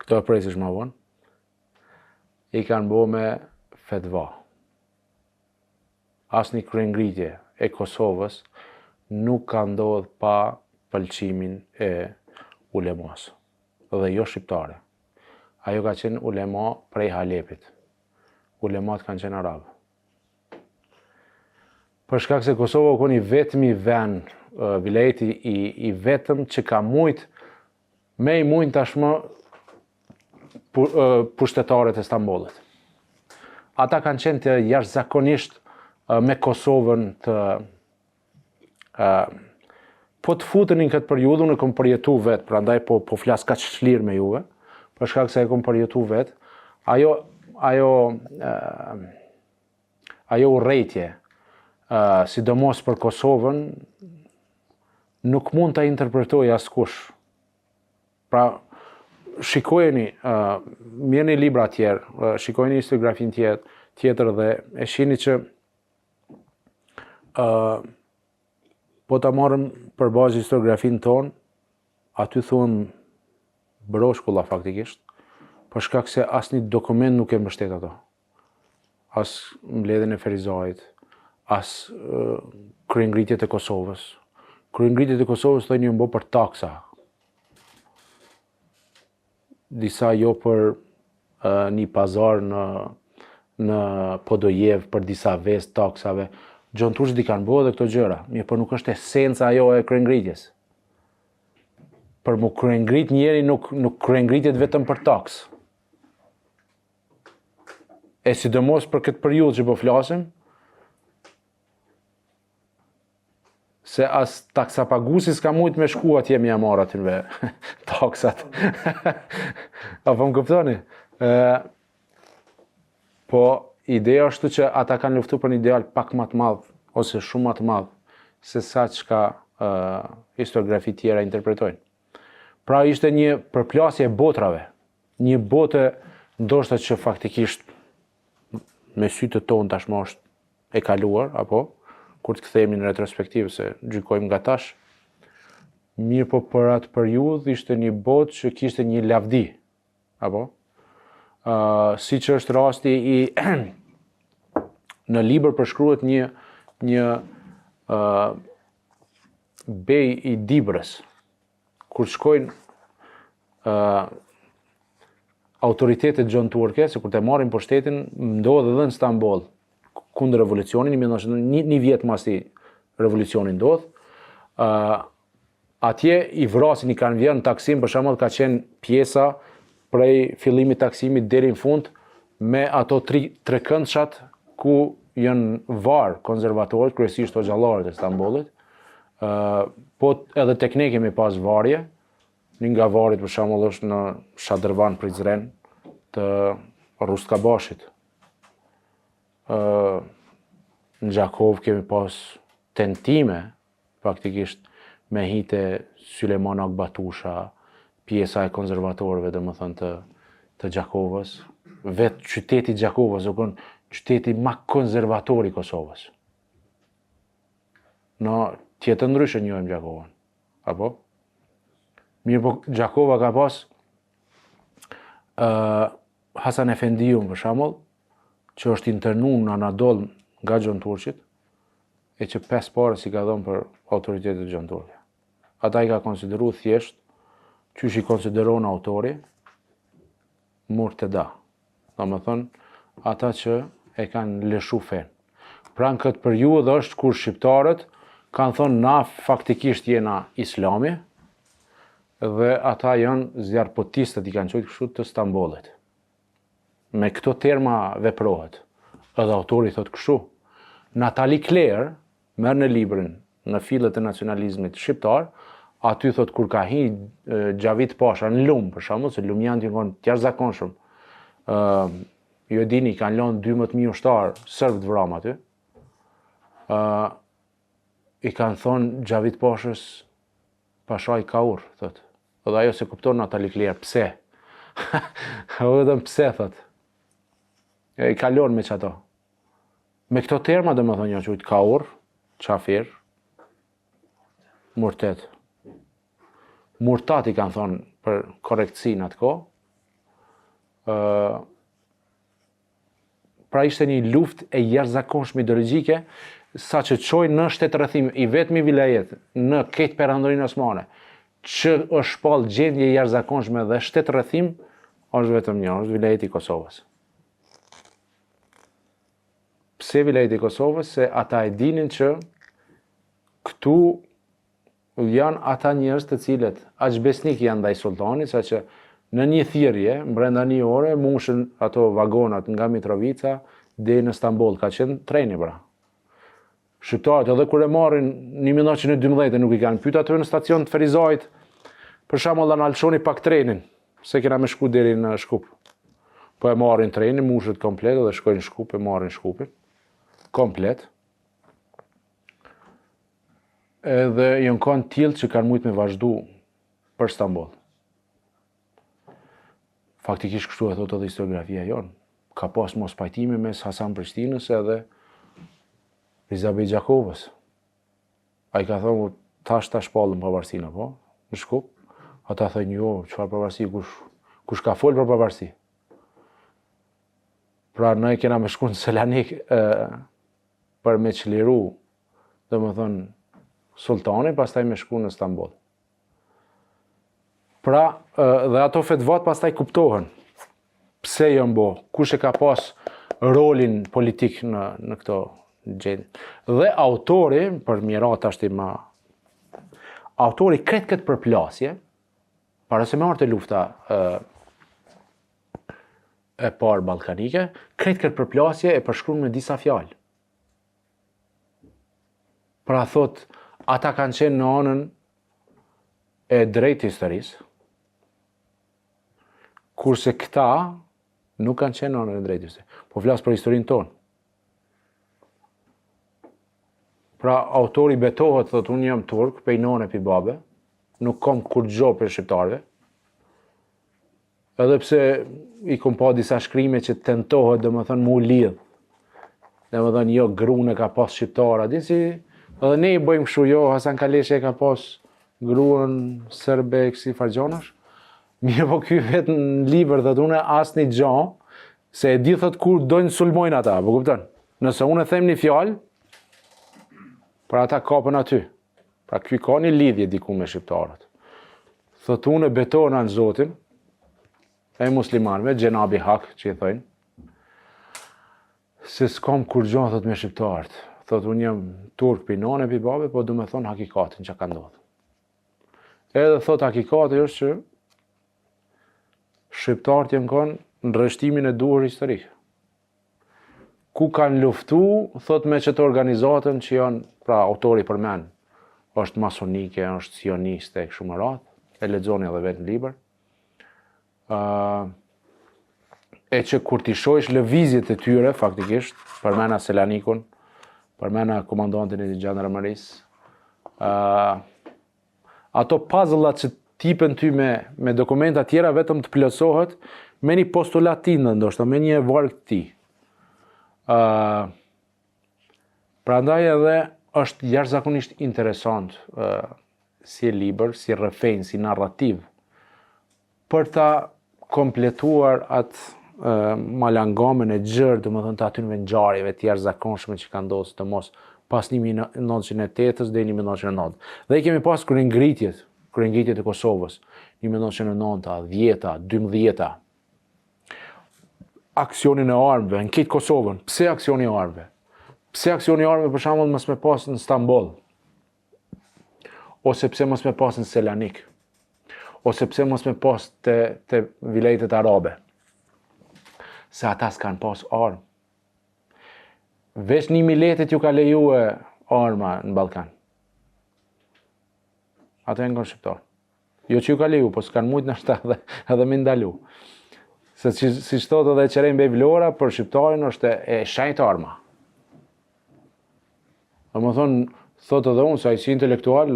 këto e presish më vonë, i kanë bë me fetva. Asnjë kryengritje e Kosovës nuk ka ndodhur pa pëlqimin e ulemas, dhe jo shqiptare. Ajo ka qenë ulema prej Halepit. Ulemat kanë qenë arabë. Për shkak se Kosova ka një vetmi vend, vileti i vetëm që ka mujt me i mujt tashmë pushtetarët e Stambollit. Ata kanë qenë të jashtëzakonisht me Kosovën të po të futenin këtë periudhë, unë kam përjetu vetë, prandaj po flas kaq çlirë me juve, për shkak se e kam përjetu vetë. Ajo urrejtje, sidomos për Kosovën, nuk mund ta interpretoj askush. Pra, shikojeni, mirëni libra tjerë, shikojeni historiografin tjetër dhe e shihni që po ta marrëm për bazë historiografin tonë, aty thuhem broshkulla faktikisht, për shkak se asnjë dokument nuk e mbështet ato. As mbledhjen e Ferizajit, as kryengritjet e Kosovës, Kryengritjet e Kosovës thonë një mbo për taksa. Disa jo për një pazar në Podojev, për disa ves taksave. Gjon Turqit i kanë bërë dhe këto gjëra, mirë për nuk është esenca ajo e kryengritjes. Për mu kryengrit njeri nuk kryengritjet vetëm për taks. E sidomos për këtë periudhë që po flasim, se as taksapaguesi s'ka mujt me shku atje me marr atyve taksat. Apo më kuptoni? Po ideja është që ata kanë luftu për një ideal pak më të madh ose shumë më të madh se sa çka historiografi tjera interpretojnë. Pra ishte një përplasje e botrave, një botë ndoshta që faktikisht me sytë tonë tashmë është e kaluar, apo kur të kthehemi në retrospektivë se gjykojmë nga tash, mirë po për atë periudhë ishte një botë që kishte një lavdi, apo? Siç është rasti i në libër përshkruhet një bej i Dibrës, kur shkojnë autoritetet gjonturke, se kur të marrin pushtetin, ndodhe edhe në Stamboll, kundër revolucionin, një vjet mas i revolucionin ndodh. Atje i vrasin, i kanë vjerë në Taksim, për shembull ka qenë pjesa prej fillimit Taksimit deri në fund me ato tre këndshat ku janë varë konservatorët, kryesisht xhallarët e Stambollit. Po edhe tek ne kemi pas varje. Një nga varjet për shembull është në Shadrvan Prizren të Rustkabashit. Në Gjakov kemi pas tentime, faktikisht, me hite Süleyman Akbatusha, pjesa e konservatorëve, domethënë të Gjakovës. Vetë qyteti Gjakovës u kon qyteti më konservator i Kosovës. Në tjetër ndryshe njohim Gjakovën, apo? Mirë po Gjakova ka pas Hasan Efendiun për shembull, që është internuar në Anadol nga Gjon Turqit, e që 5 parës i ka dhënë për autoritetet gjonturke. Ata i ka konsideru thjesht, qysh i konsideron autori, murteda. Domethënë, ata që e kanë lëshu fen. Pra në këtë periudhë është kur shqiptarët kanë thonë na faktikisht jena islami, dhe ata janë zjarpotistët, i kanë qojtë kështu të Stambollit. Me këto terma veprohet. Edhe autori thot kështu. Natali Kler merr në librin në fillet e nacionalizmit shqiptar, aty thot kur ka hi Gjavit Pasha në Lum, për shembull, se lumjantë janë të jashtëzakonshëm. Ju e dini, kanë lënë 12.000 ushtar serb të vram aty. I kanë thonë Gjavit Pashës Pashaj Kaur, thot. Edhe ajo se kupton Natali Kler, pse? Vetëm pse, thot. I kalon me çato. Me këto terma domethënë janë quajtur kaur, qafir, murtet. Murtat i kanë thonë për korrektësinë atë kohë. Pra ishte një luftë e jashtëzakonshme ideologjike, saqë çojnë në shtetërrethim i vetmi vilajet në këtë perandorinë osmane, që është shpall gjendje e jashtëzakonshme dhe shtetërrethim, është vetëm një, është vilajeti i Kosovës. Pse vilajeti i Kosovës? Se ata e dinin që këtu janë ata njerëz të cilët aq besnik janë ndaj sultanit, saqë në një thirrje, brenda një ore, mushën ato vagonat nga Mitrovica deri në Stamboll, ka qenë treni pra. Shqiptarët edhe kur e marrin në 1912 nuk i kanë pyet aty në stacion të Ferizajit, për shembull na alçoni pak trenin, se kena me shku deri në Shkup. Po e marrin trenin, mushët komplet dhe shkojnë në Shkup, e marrin Shkupin komplet. Edhe janë kanë tillë që kanë mujt me vazhdu për Stamboll. Faktikisht kështu e thotë edhe historiografia jonë. Ka pas mos pajtimi mes Hasan Prishtinës edhe Rizabej Gjakovës. A i ka thonë, tash palën pavarësinë, apo? Në Shkup. Ata thënë, jo, çfarë pavarësi, kush ka folë për pavarësi? Pra, ne kena me shku në Selanik për me çliru, domethënë, sultani, pastaj me shku në Stamboll. Pra, dhe ato fetvat pastaj kuptohen. Pse janë bo, kush e ka pas rolin politik në këto gjendje. Dhe autori, për mirat ashti ma... Autori kretë këtë përplasje, para se me artë lufta e parë balkanike, kretë këtë përplasje e përshkruan me disa fjalë. Pra thot, ata kanë qenë në anën e drejtë historisë, kurse këta nuk kanë qenë në anën e drejtë historisë. Po flasë për historinë tonë. Pra, autori betohet, thot, unë jam turk, pej none pi babe, nuk kom kur gjo për shqiptarve, edhe pse i kom pa disa shkrime që tentohet, dhe më thënë, mu lidh, dhe më thënë, jo, grune ka pas shqiptara, disi, edhe ne i bëjmë kështu, jo, Hasan Kaleshi e ka pas gruën sërbe kësi fargjonash, mirë po ky vetë në liber, dhe une as një gjo, se e di thot kur dojnë sulmojnë ata, po kupton? Nëse unë e them një fjalë, pra ata kapën aty. Pra ky ka një lidhje diku me shqiptarët. Thot unë e betona në Zotin, e muslimanëve, Gjenabi Hak, që i thojnë, se s'kam kur gjonë, thot, me shqiptarët. Thot unë jam turk pi nane, pi babe, po du me thonë hakikatin që ka ndodhë. Edhe thot hakikati është që shqiptarët jenë konë në rreshtimin e duhur historik. Ku kanë luftu, thot me qëtë organizatën që janë, pra autori përmen, është masonike, është sioniste, kështu më radhë, e lexoni edhe vetë në liber. E që kur t'i shojsh lëvizjet e tyre, faktikisht, përmena Selanikun, përmena komandantin e gjandarmerisë, ato puzzle-at që tipen ty me dokumenta tjera vetëm të plotësohet me një postulat ti në ndoshta, me një varg ti. Prandaj edhe është jashtëzakonisht interesant si libër, si rrëfenjë, si narrativ, për ta kompletuar atë malangamen e gjerë, dhe më thënë të atyre ngjarjeve të jashtëzakonshme që kanë ndodhur të mos pas 1908 dhe 1909. Dhe i kemi pas kryengritjet e Kosovës, 1909, 10, 12, aksionin e armëve, në këtë Kosovën. Pse aksioni e armëve? Pse aksioni i armëve për shembull mos me pas në Stamboll? Ose pse mos me pas në Selanik? Ose pse mos me pas te vilajetet arabe? Se ata s'kan pas armë. Veç 1 miletit ju ka lejue arma në Ballkan. Ata janë shqiptar. Jo që ju ka leju, po s'kan mujt në shtë edhe me ndalu. Se si thot edhe Qerim Bej Vlora, për shqiptarin është e shenjtë arma. Dhe më thonë, thot edhe unë, sa i si intelektual,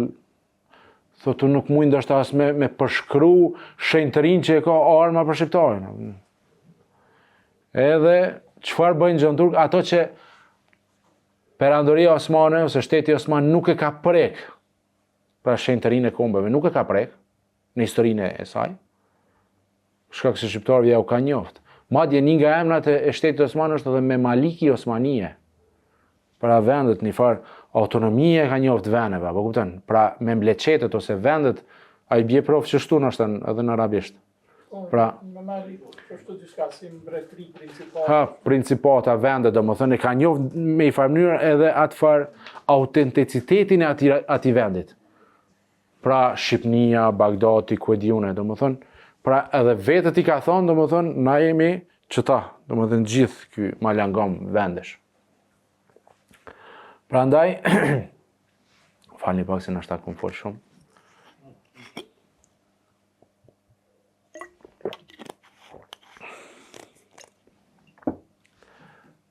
thot unë nuk mujt ndashta as me përshkru shenjtërin që e ka arma për shqiptarin. Edhe, çfarë bëjnë gjënë turk? Ato që Perandoria Osmane ose shteti Osman nuk e ka prek, pra shenjtërinë e kombeve nuk e ka prek në historinë e saj, shkak se shqiptarëve ja u ka njoft. Madje një nga emrat e shtetit Osman është edhe me Maliki Osmanie. Pra vendet një farë autonomie ka njoft vendeve, apo kupton? Pra me mbleqetet ose vendet ai bie prof që shtu është edhe në arabisht. Pra me Maliku, është diçka si mbretëri principale. Ha, principata vende, domethënë e ka njoft me një farë mënyrë edhe atë farë autenticitetin e atij vendit. Pra Shqipnia, Bagdati, ku e diune, domethënë, pra edhe vetët i ka thonë, domethënë, na jemi qëta, domethënë gjithë ky malangam vendesh. Prandaj, falni pak se nështë ta kum fol shumë.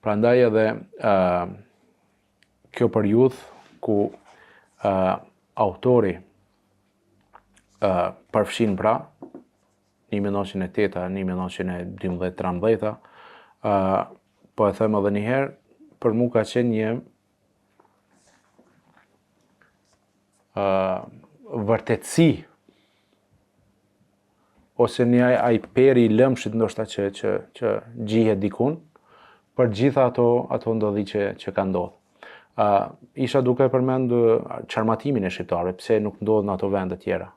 Prandaj edhe kjo periudhë ku autori përfshin pra 1908, 1912, 13, po e them edhe një herë, për mu ka qenë një vërtetësi ose një ai peri i lëmshit ndoshta që gjihet dikun për gjitha ato ndodhi që ka ndodhur. Isha duke përmendur çarmatimin e shqiptarëve, pse nuk ndodhen ato vende tjera.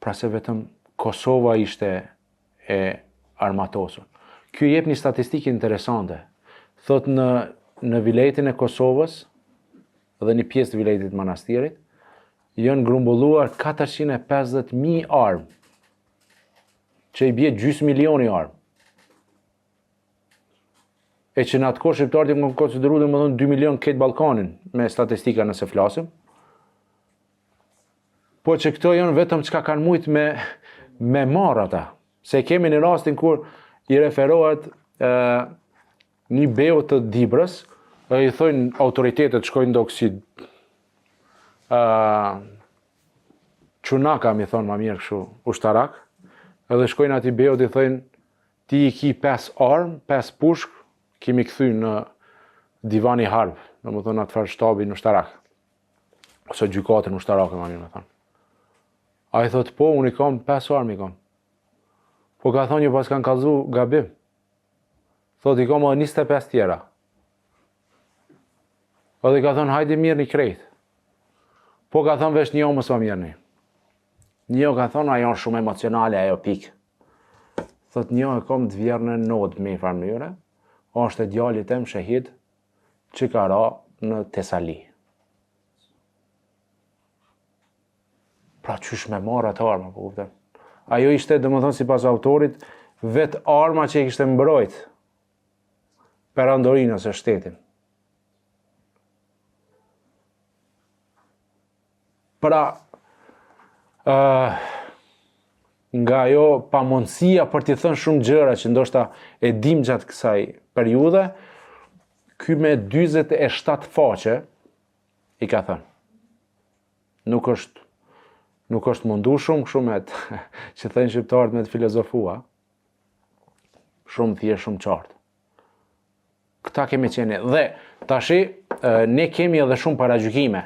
Pra se vetëm Kosova ishte e armatosur. Ky jep një statistikë interesante. Thot në viletin e Kosovës dhe një pjesë të viletit Manastirit janë grumbulluar 450.000 armë, që i bie gjysmë milioni armë. E që në atë kohë shqiptarët më konsideru dhe më dhënë 2 milion këtë Ballkanin me statistika nëse flasim. Po që këto janë vetëm çka kanë mujt me marrë ata. Se kemi në rastin kur i referohet një beu të Dibrës, i thojnë autoritetet shkojnë do kësi Çunaka mi thonë ma mirë kështu ushtarak, edhe shkojnë ati beu i thojnë ti i ki 5 armë, 5 pushk, kemi këthy në divani harb, në më thonë atë farë shtabin ushtarak, ose gjykatën ushtarakë ma mirë me thonë. A i thotë po, unë i kam 5 armë i kam. Po ka thonë një pas kanë kallzu gabim. Thotë i kam edhe 25 tjera. Edhe ka thonë hajde mirë një krejt. Po ka thonë vesh një omës ma mirë një. Një ka thonë ajo shumë emocionale, ajo pikë. Thotë një e kom të vjerë në nodë me i farë mënyre, është e djallit em shahid që ka ra në Tesali. Pra qysh me marrë atë arma, po kuptem. Ajo ishte, domethënë sipas autorit, vetë arma që i kishte mbrojt perandorinë ose shtetin. Pra, nga ajo pamundësia për t'i thënë shumë gjëra që ndoshta e dim gjatë kësaj periudhe, ky me 47 faqe i ka thënë. Nuk është mundu shumë që thënë shqiptarët me të filozofua, shumë thjesht, shumë qartë. Këta kemi qenë. Dhe tashi ne kemi edhe shumë paragjykime,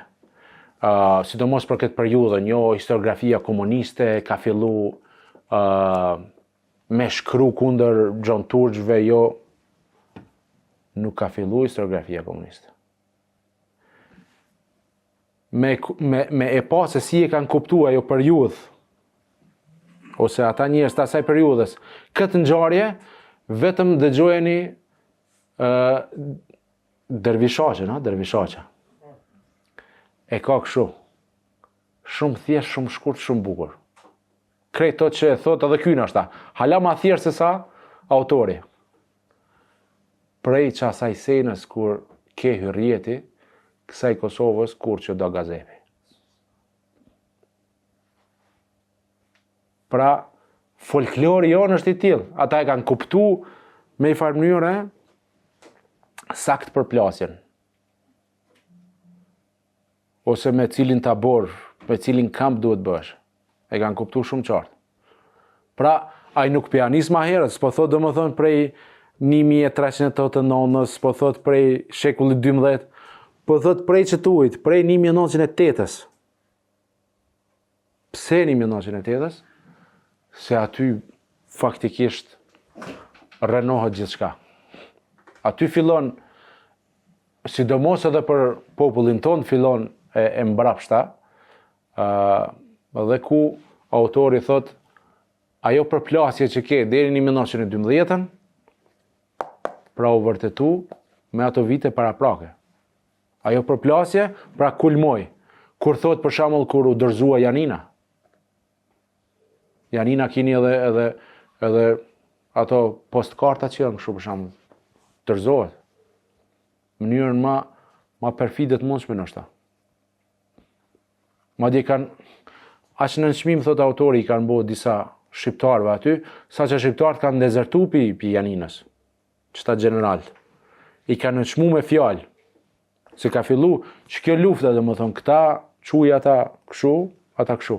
sidomos për këtë periudhë, një historiografia komuniste ka fillu me shkru kundër Gjon Turgjve, jo, nuk ka fillu historiografia komuniste. Me e pa se si e kanë kuptu ajo periudhë, ose ata njerëz të asaj periudhës, këtë ngjarje vetëm dëgjojeni dervishaqe. E ka kështu. Shumë thjesht, shumë shkurt, shumë bukur. Krejt to që e thot edhe ky nashta, hala ma thjesht se sa autori. Prej që asaj senës kur ke hyrjeti, kësaj Kosovës kur që do gazepi. Pra, folklori jonë është i tillë. Ata e kanë kuptu me i farë mënyre sakt përplasjen. Ose me cilin tabor, me cilin kamp duhet bësh. E kanë kuptu shumë qartë. Pra, ai nuk pianis ma herët, s'po thot do më thonë prej 1389, s'po thot prej shekullit 12, po thot prej qëtuit, prej 1908-ës. Pse 1908-ës? Se aty faktikisht rënohet gjithçka. Aty fillon, sidomos edhe për popullin ton, fillon e mbrapshta, dhe ku autori thot, ajo përplasje që ke deri në 1912-ën, pra u vërtetu me ato vite paraprake. Ajo përplasje, pra kulmoj. Kur thot për shembull kur u dorëzua Janina. Janina kini edhe ato postkarta që janë kështu për shembull. Dorëzohet. Mënyrën ma perfide të mundshme ndoshta. Madje kanë aq në nënçmim thot autori i kanë bërë disa shqiptarëve aty, saqë shqiptarët kanë dezertu pi Janinës. Qëta general. I kanë nënçmu me fjalë. Se ka fillu që kjo lufta dhe më thonë këta quj ata këshu, ata këshu.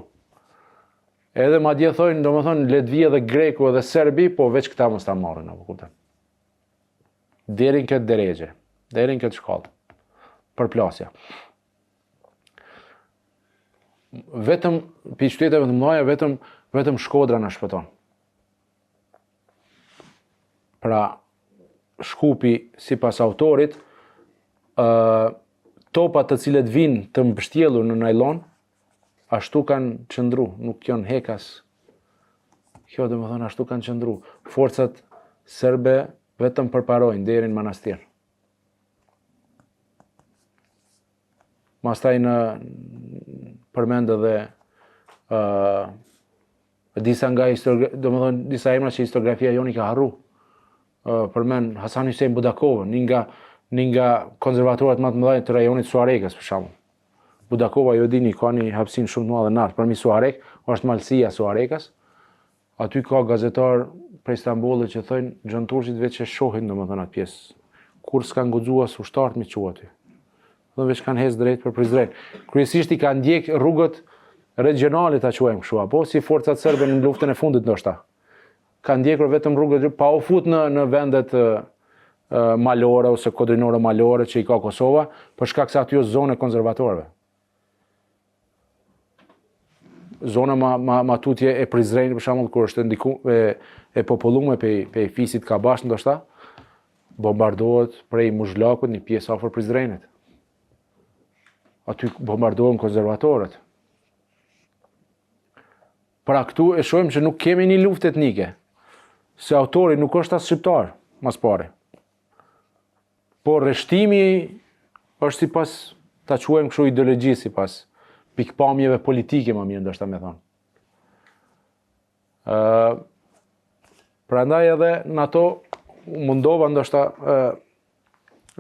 Edhe madje thojnë, do më thonë, Ledvi edhe Greku edhe Serbi, po veç këta mos ta marrin, apo kupton. Derin këtë deregje, derin këtë shkallë. Përplasja. Vetëm pi qyteteve të mëdha, vetëm Shkodra na shpëton. Pra, Shkupi sipas autorit topat të cilët vinë të mbështjellur në najlon, ashtu kanë qëndru, nuk janë hekas. Kjo dhe më thonë, ashtu kanë qëndru. Forcat serbe vetëm përparojnë deri në manastir. Mastaj përmend edhe disa nga disa emra që historiografia joni ka harru. Përmend Hasan Hussein Budakovën, një nga konservatorët më të mëdhenj të rajonit Suarekës, për shembull. Budakova, ju dini, ka një hapësinë shumë të madhe në art. Përmi Suarek, është malësia Suarekës. Aty ka gazetar prej Istanbulit që thojnë Xhan Turqit veç e shohin domethënë atë pjesë. Kur s'kan guxuar ushtarët mi çu aty. Dhe veç kanë hes drejt për Prizren. Kryesisht i kanë ndjek rrugët regionale ta quajmë kështu, apo si forcat serbe në luftën e fundit ndoshta. Kanë ndjekur vetëm rrugët pa u fut në vendet malore ose kodrinore malore që i ka Kosova, për shkak se aty është zonë e konservatorëve. Zona ma tutje e Prizrenit, për shembull, kur është e populluar pe fisit Kabash ndoshta, bombardohet prej Muzhlakut një pjesë afër Prizrenit. Aty bombardohen konservatorët. Pra këtu e shohim që nuk kemi një luftë etnike, se autori nuk është as shqiptar, mas pari. Por rreshtimi është sipas, ta quajmë kështu ideologji sipas pikpamjeve politike, më mirë ndoshta me thonë. Prandaj edhe në ato mundova ndoshta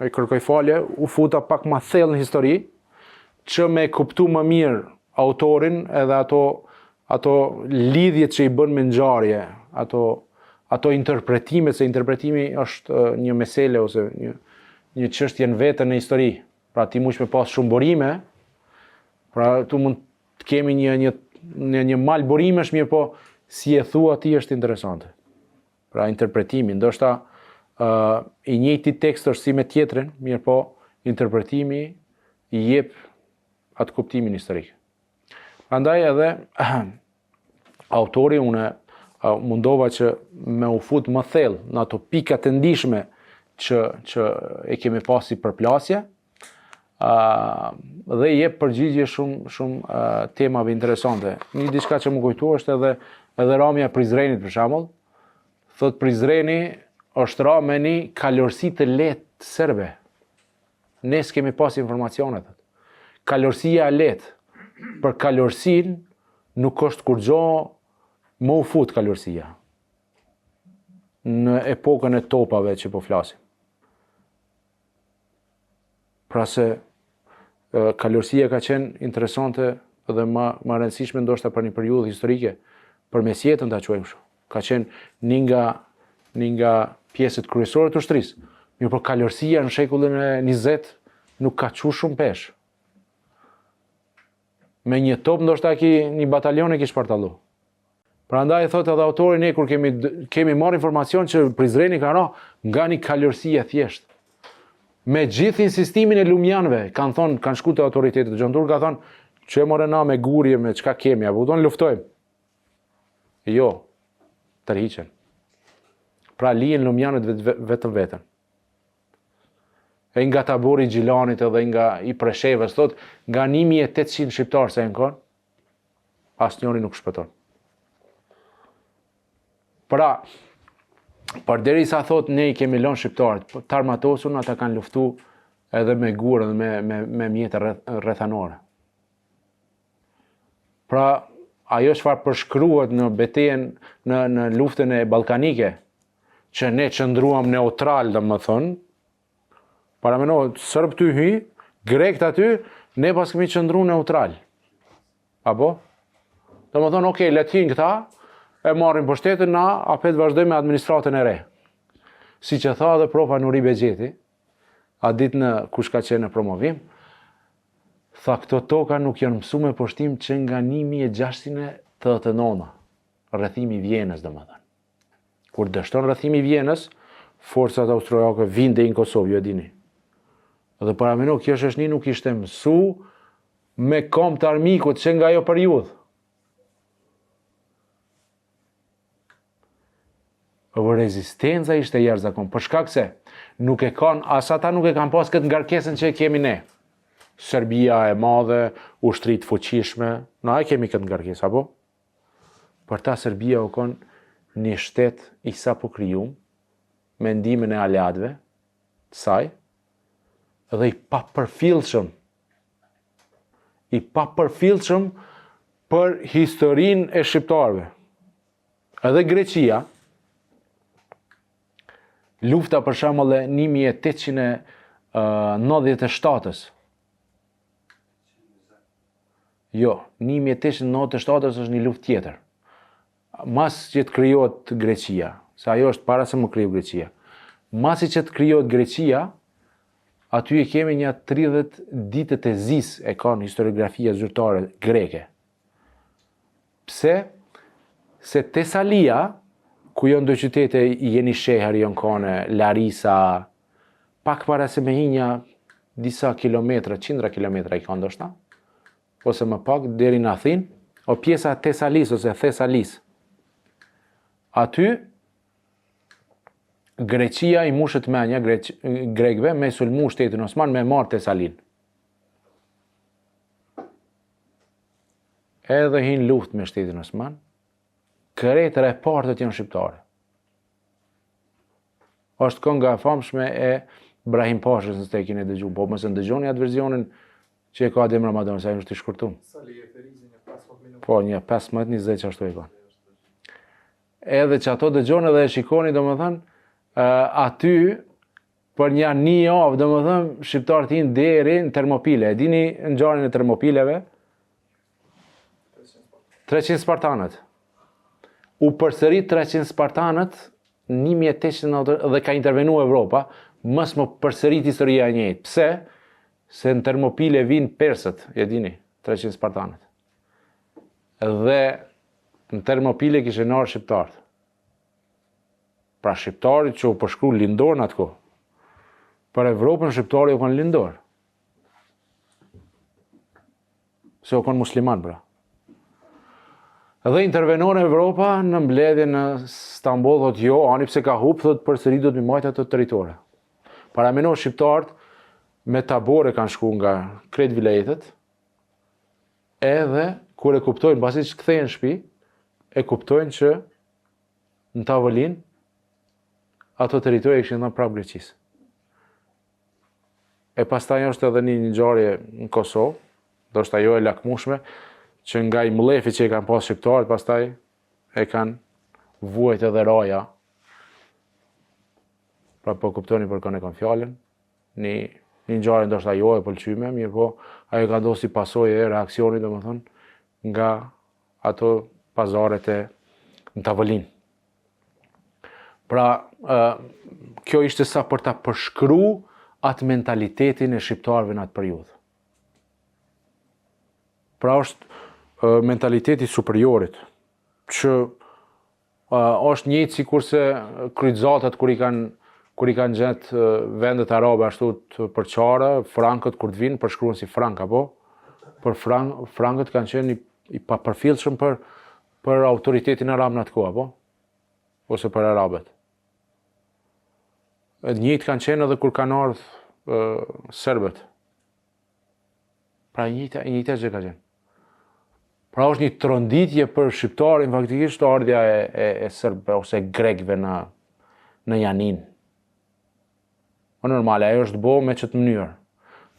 e kërkoj falje, u futa pak më thellë në histori, që me kuptu më mirë autorin edhe ato lidhjet që i bën me ngjarje, ato interpretimet, se interpretimi është një mesele ose një çështje në vetën në histori. Pra ti mund të pas shumë burime, pra tu mund të kemi një mal burimesh, mirë po si e thua ti është interesante. Pra interpretimi, ndoshta i njëjti tekst është si me tjetrin, mirë po interpretimi i jep atë kuptimin historik. Prandaj edhe autori unë mundova që me u fut më thellë në ato pika të ndishme që e kemi pasi përplasje, dhe jep përgjigje shumë temave interesante. Një diçka që më kujtu është edhe ramja Prizrenit, për shembull. Thot Prizreni është ra me një kalorësi të lehtë serbe. Ne s'kemi pas informacionet. Kalorësia e lehtë për kalorësinë nuk është kurrë më u fut kalorësia. Në epokën e topave që po flasim. Pra se kalorësia ka qenë interesante dhe më rëndësishme ndoshta për një periudhë historike, për mesjetën ta quajmë kështu. Ka qenë një nga pjesët kryesore të ushtrisë. Mirë, por kalorësia në shekullin e 20 nuk ka qu shumë pesh. Me një top ndoshta një batalion e kish partallu. Prandaj thotë edhe autori, ne kur kemi marrë informacion që Prizreni ka ra nga një kalorësi e thjeshtë. Me gjithë insistimin e lumjanëve, kanë shku të autoritetet të Xhan Turk, ka thonë, që e more na me gurje, me çka kemi, apo tonë luftojmë. Jo, tërhiqen. Pra lihen lumjanët vetëm vetën. E nga tabori Gjilanit edhe nga i Preshevës, thot, nga 1800 shqiptarë se e në konë, asnjëri nuk shpëton. Pra, përderisa thot ne i kemi lënë shqiptarët, të armatosun ata kanë luftu edhe me gurë dhe me mjetë rrethanore. Pra, ajo çfarë përshkruhet në betejën në luftën e ballkanike, që ne qëndruam neutral, domethënë, para meno serb ty hy, grekt aty, ne pas kemi qëndru neutral. Apo? Domethënë, okay, le të hyjnë këta, e marrin pushtetin, na apet vazhdojmë me administratën e re. Si që tha dhe profa Nuri Bexheti, a ditë në kush ka qenë në promovim, tha këto toka nuk janë mësu me pushtim që nga 1689, rrethimi i Vjenës, domethënë. Kur dështon rrethimi i Vjenës, forcat austriake vinë deri në Kosovë, ju e dini. Dhe para meno, kjo shoqëni nuk ishte mësu me kom të armikut që nga ajo periudhë. rezistenca ishte jashtëzakonshme, për shkak se nuk e kanë, as ata nuk e kanë pas këtë ngarkesën që e kemi ne. Serbia e madhe, ushtrit fuqishme, na e kemi këtë ngarkesë, apo? Për ta Serbia u kon një shtet i sapo krijuar, me ndihmën e aleatëve të saj, dhe i papërfillshëm për historinë e shqiptarëve. Edhe Greqia, lufta për shembull e 1897-s. Jo, 1897 është një luftë tjetër. Mas që të krijohet Greqia, se ajo është para se më kriju Greqia. Masi që të krijohet Greqia, aty e kemi një 30 ditët e zis e kanë historiografia zyrtare greke. Pse? Se Tesalia, ku janë 2 qytete i jeni Sheher, janë kone, Larisa, pak para se me hinja disa kilometra, 100 kilometra i kanë ndoshta, ose më pak, deri në Athinë, o pjesa Tesalis ose Thesalis. Aty, Greqia i mushët menja grekëve me sulmu shtetin Osman me marrë Tesalin. Edhe hin luftë me shtetin Osman, krejt repartët janë shqiptare. Është kënga e famshme e Brahim Pashës, nëse e keni dëgjuar, po mos e dëgjoni atë versionin që e ka Adem Ramadan, sa është i shkurtum. Po, një 15-20 që ashtu e ka. Edhe që ato dëgjoni dhe e shikoni, domethënë, aty, për një javë, domethënë, shqiptarët hinë deri në Termopile. E dini në ngjarjen e Termopileve? 300 spartanët. U përsërit 300 spartanët në 1890 dhe ka intervenu Evropa, mos më përsërit historia e njëjtë. Pse? Se në Termopile vinë persët, e dini, 300 spartanët. Dhe në Termopile kishin ardhur shqiptarët. Pra shqiptarit që u përshkru lindor në atë kohë. Për Evropën shqiptari u kanë lindor. Se u kanë musliman, pra. Dhe intervenon Evropa në mbledhjen në Stamboll, thot jo, ani pse ka hup, thot përsëri do të mbajt ato territore. Para meno shqiptarët me tabore kanë shku nga krejt vilajetet, edhe kur e kuptojnë, pasi që kthehen në shtëpi, e kuptojnë që në Tavolinë ato territore kishin dhënë prapë Greqisë. E pastaj është edhe një ngjarje në Kosovë, ndoshta jo e lakmueshme, që nga i mlefi që e kanë pas shqiptarët, pastaj e kanë vuajt edhe raja. Pra po kuptoni për kënë e kanë fjallën, një ngjarje ndoshta jo e pëlqyme, mirë po ajo ka ndodhur si pasojë e reaksionit, domethënë, nga ato pazaret e në Tavolinë. Pra, kjo ishte sa për ta përshkru atë mentalitetin e shqiptarëve në atë periudhë. Pra është mentaliteti superiorit, që është njëjtë sikurse kryqëzatat kur i kanë gjetë vendet arabe ashtu të përçara, frankët kur të vinë përshkruan si frank, apo? Për frankët kanë qenë i papërfillshëm për autoritetin arab në atë kohë, apo? Ose për arabët. Njëjtë kanë qenë edhe kur kanë ardhur serbët. Pra njëjtë gjë ka qenë. Pra është një tronditje për shqiptarin, faktikisht ardhja e serbëve ose grekëve në Janin. O normale, ajo është bo me çet mënyrë.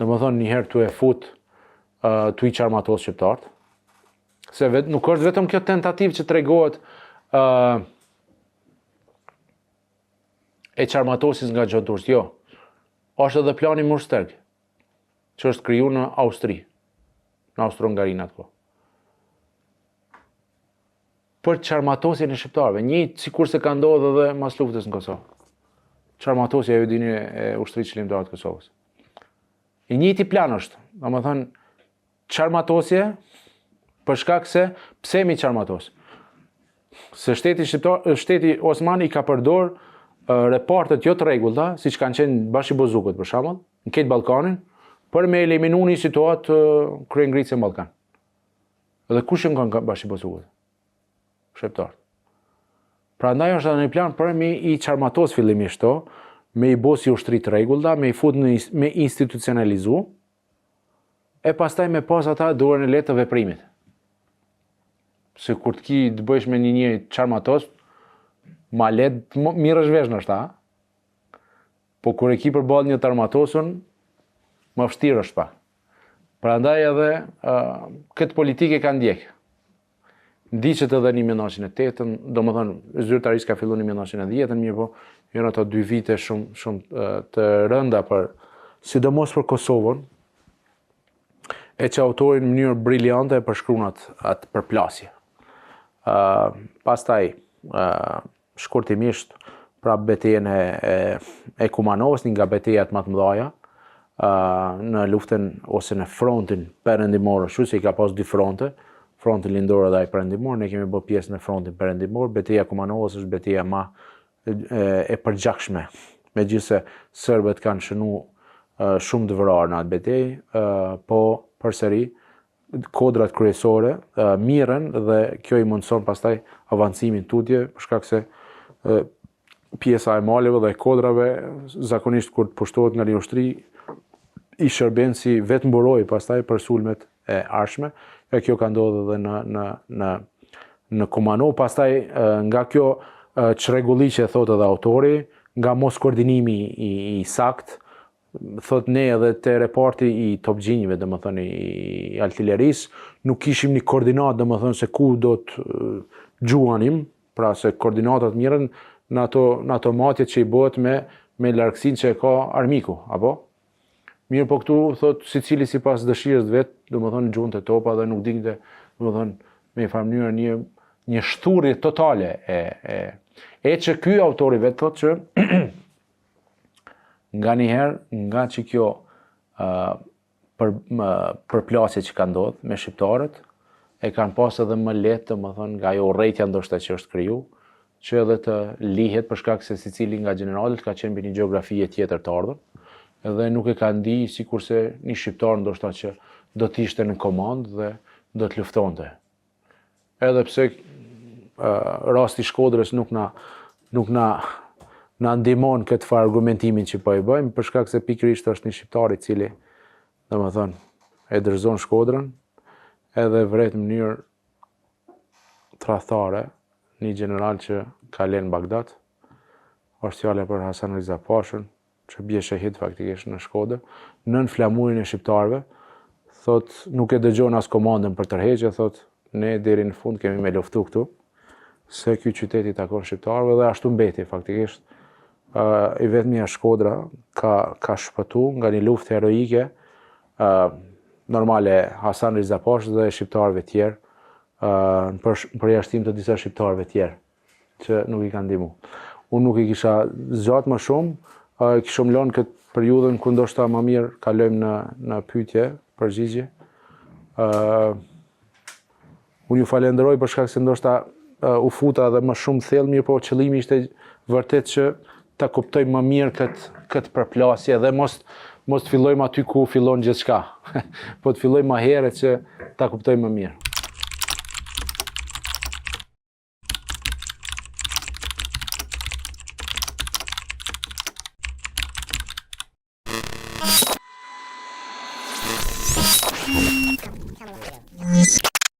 Domethënë një herë tu e fut tu i qarmatos shqiptarët. Se nuk është vetëm kjo tentativë që tregohet e qarmatosis nga Gjon Turqi, jo. Është edhe plani Mursterg, që është kriju në Austri, në Austro-Hungarinë atë kohë. Për qarmatosjen e shqiptarëve, njëjtë sikur se ka ndodhur edhe mas luftës në Kosovë. Qarmatosja ju dini e ushtrisë çlimtare të Kosovës. I njëjti plan është, domethënë qarmatosje për shkak se pse mi qarmatos? Se shteti Osmani ka përdor repartet jo të rregullta, siç kanë qenë bashkibozukët për shembull, në këtë Ballkanin, për me eliminu një situatë kryengritëse në Ballkan. Dhe kush janë kanë bashkibozukët? Shqiptarët. Prandaj është edhe një plan për me i qarmatos fillimisht to, me i bo si ushtri të rregullta, me i fut me institucionalizu, e pastaj me pas ata dorën e lehtë të veprimit. Se kur të bësh me një njeri qarmatos, ma lehtë mirësh vesh nështë, po kur e ki përballë një të armatosun, më vështirë është pak. Prandaj edhe këtë politikë ka ndjek. Ndiqet edhe në 1908, domethënë zyrtarisht ka filluar në 1910, mirë po janë ato 2 vite shumë të rënda sidomos për Kosovën, e që autori në mënyrë briljante e përshkruan atë përplasje. Pastaj shkurtimisht pra betejën e Kumanovës, një nga betejat më të mëdha në luftën ose në frontin perëndimor, kështu se i ka pas 2 fronte, frontin lindor dhe ai perëndimor, ne kemi bërë pjesë në frontin perëndimor. Beteja e Kumanovës është beteja më e përgjakshme. Megjithëse serbët kanë shënuar shumë të vrarë në atë betejë, po përsëri kodrat kryesore mirën dhe kjo i mundson pastaj avancimin tutje, për shkak se pjesa e maleve dhe kodrave zakonisht kur të pushtohet nga një ushtri i shërben si vetë mburoj pastaj për sulmet e ardhshme. E kjo ka ndodhur edhe në Kumanov, pastaj nga kjo çrregulli që thot edhe autori, nga mos koordinimi i sakt, thot ne edhe te reparti i topgjinjve, domethënë i artillerisë, nuk kishim një koordinat, domethënë se ku do të gjuanim, pra se koordinatat mirën në ato matjet që i bëhet me largësinë që e ka armiku, apo? Mirë po këtu, thot, secili sipas dëshirës vet, domethënë gjuante topa dhe nuk dinte, domethënë me një farë mënyrë një shturje totale e që ky autori vet thot që nga që kjo përplasje që ka ndodhur me shqiptarët, e kanë pas edhe më lehtë, domethënë nga ajo urrëtia ndoshta që është kriju, që edhe të lihet për shkak se secili nga gjeneralët ka qenë mbi një gjeografie tjetër të ardhur, edhe nuk e ka ndi sikurse një shqiptar ndoshta që do të ishte në komandë dhe do të luftonte. Edhe pse rasti Shkodrës nuk na ndihmon këtë farë argumentimin që po i bëjmë, për shkak se pikërisht është një shqiptar i cili, domethënë, e dorëzon Shkodrën, edhe vret në mënyrë tradhtare një general që ka lënë Bagdad. Është fjala për Hasan Riza Pashën, që bie shahid faktikisht në Shkodër, nën flamurin e shqiptarëve, thot nuk e dëgjon as komandën për tërheqje, thot ne deri në fund kemi me luftu këtu, se ky qytet i takon shqiptarëve dhe ashtu mbeti faktikisht. I vetmja Shkodra ka shpëtu nga një luftë heroike, normale Hasan Riza Pashës dhe shqiptarëve tjerë, në përjashtim të disa shqiptarëve tjerë që nuk i kanë ndihmu. Unë nuk i kisha zgjat më shumë, kishëm lënë këtë periudhën ku ndoshta më mirë kalojmë në pyetje, përgjigje. Unë ju falenderoj për shkak se ndoshta u futa edhe më shumë thellë, mirë po qëllimi ishte vërtet që ta kuptojmë më mirë këtë përplasje dhe mos të fillojmë aty ku fillon gjithçka. Po të fillojmë më herët që ta kuptojmë më mirë.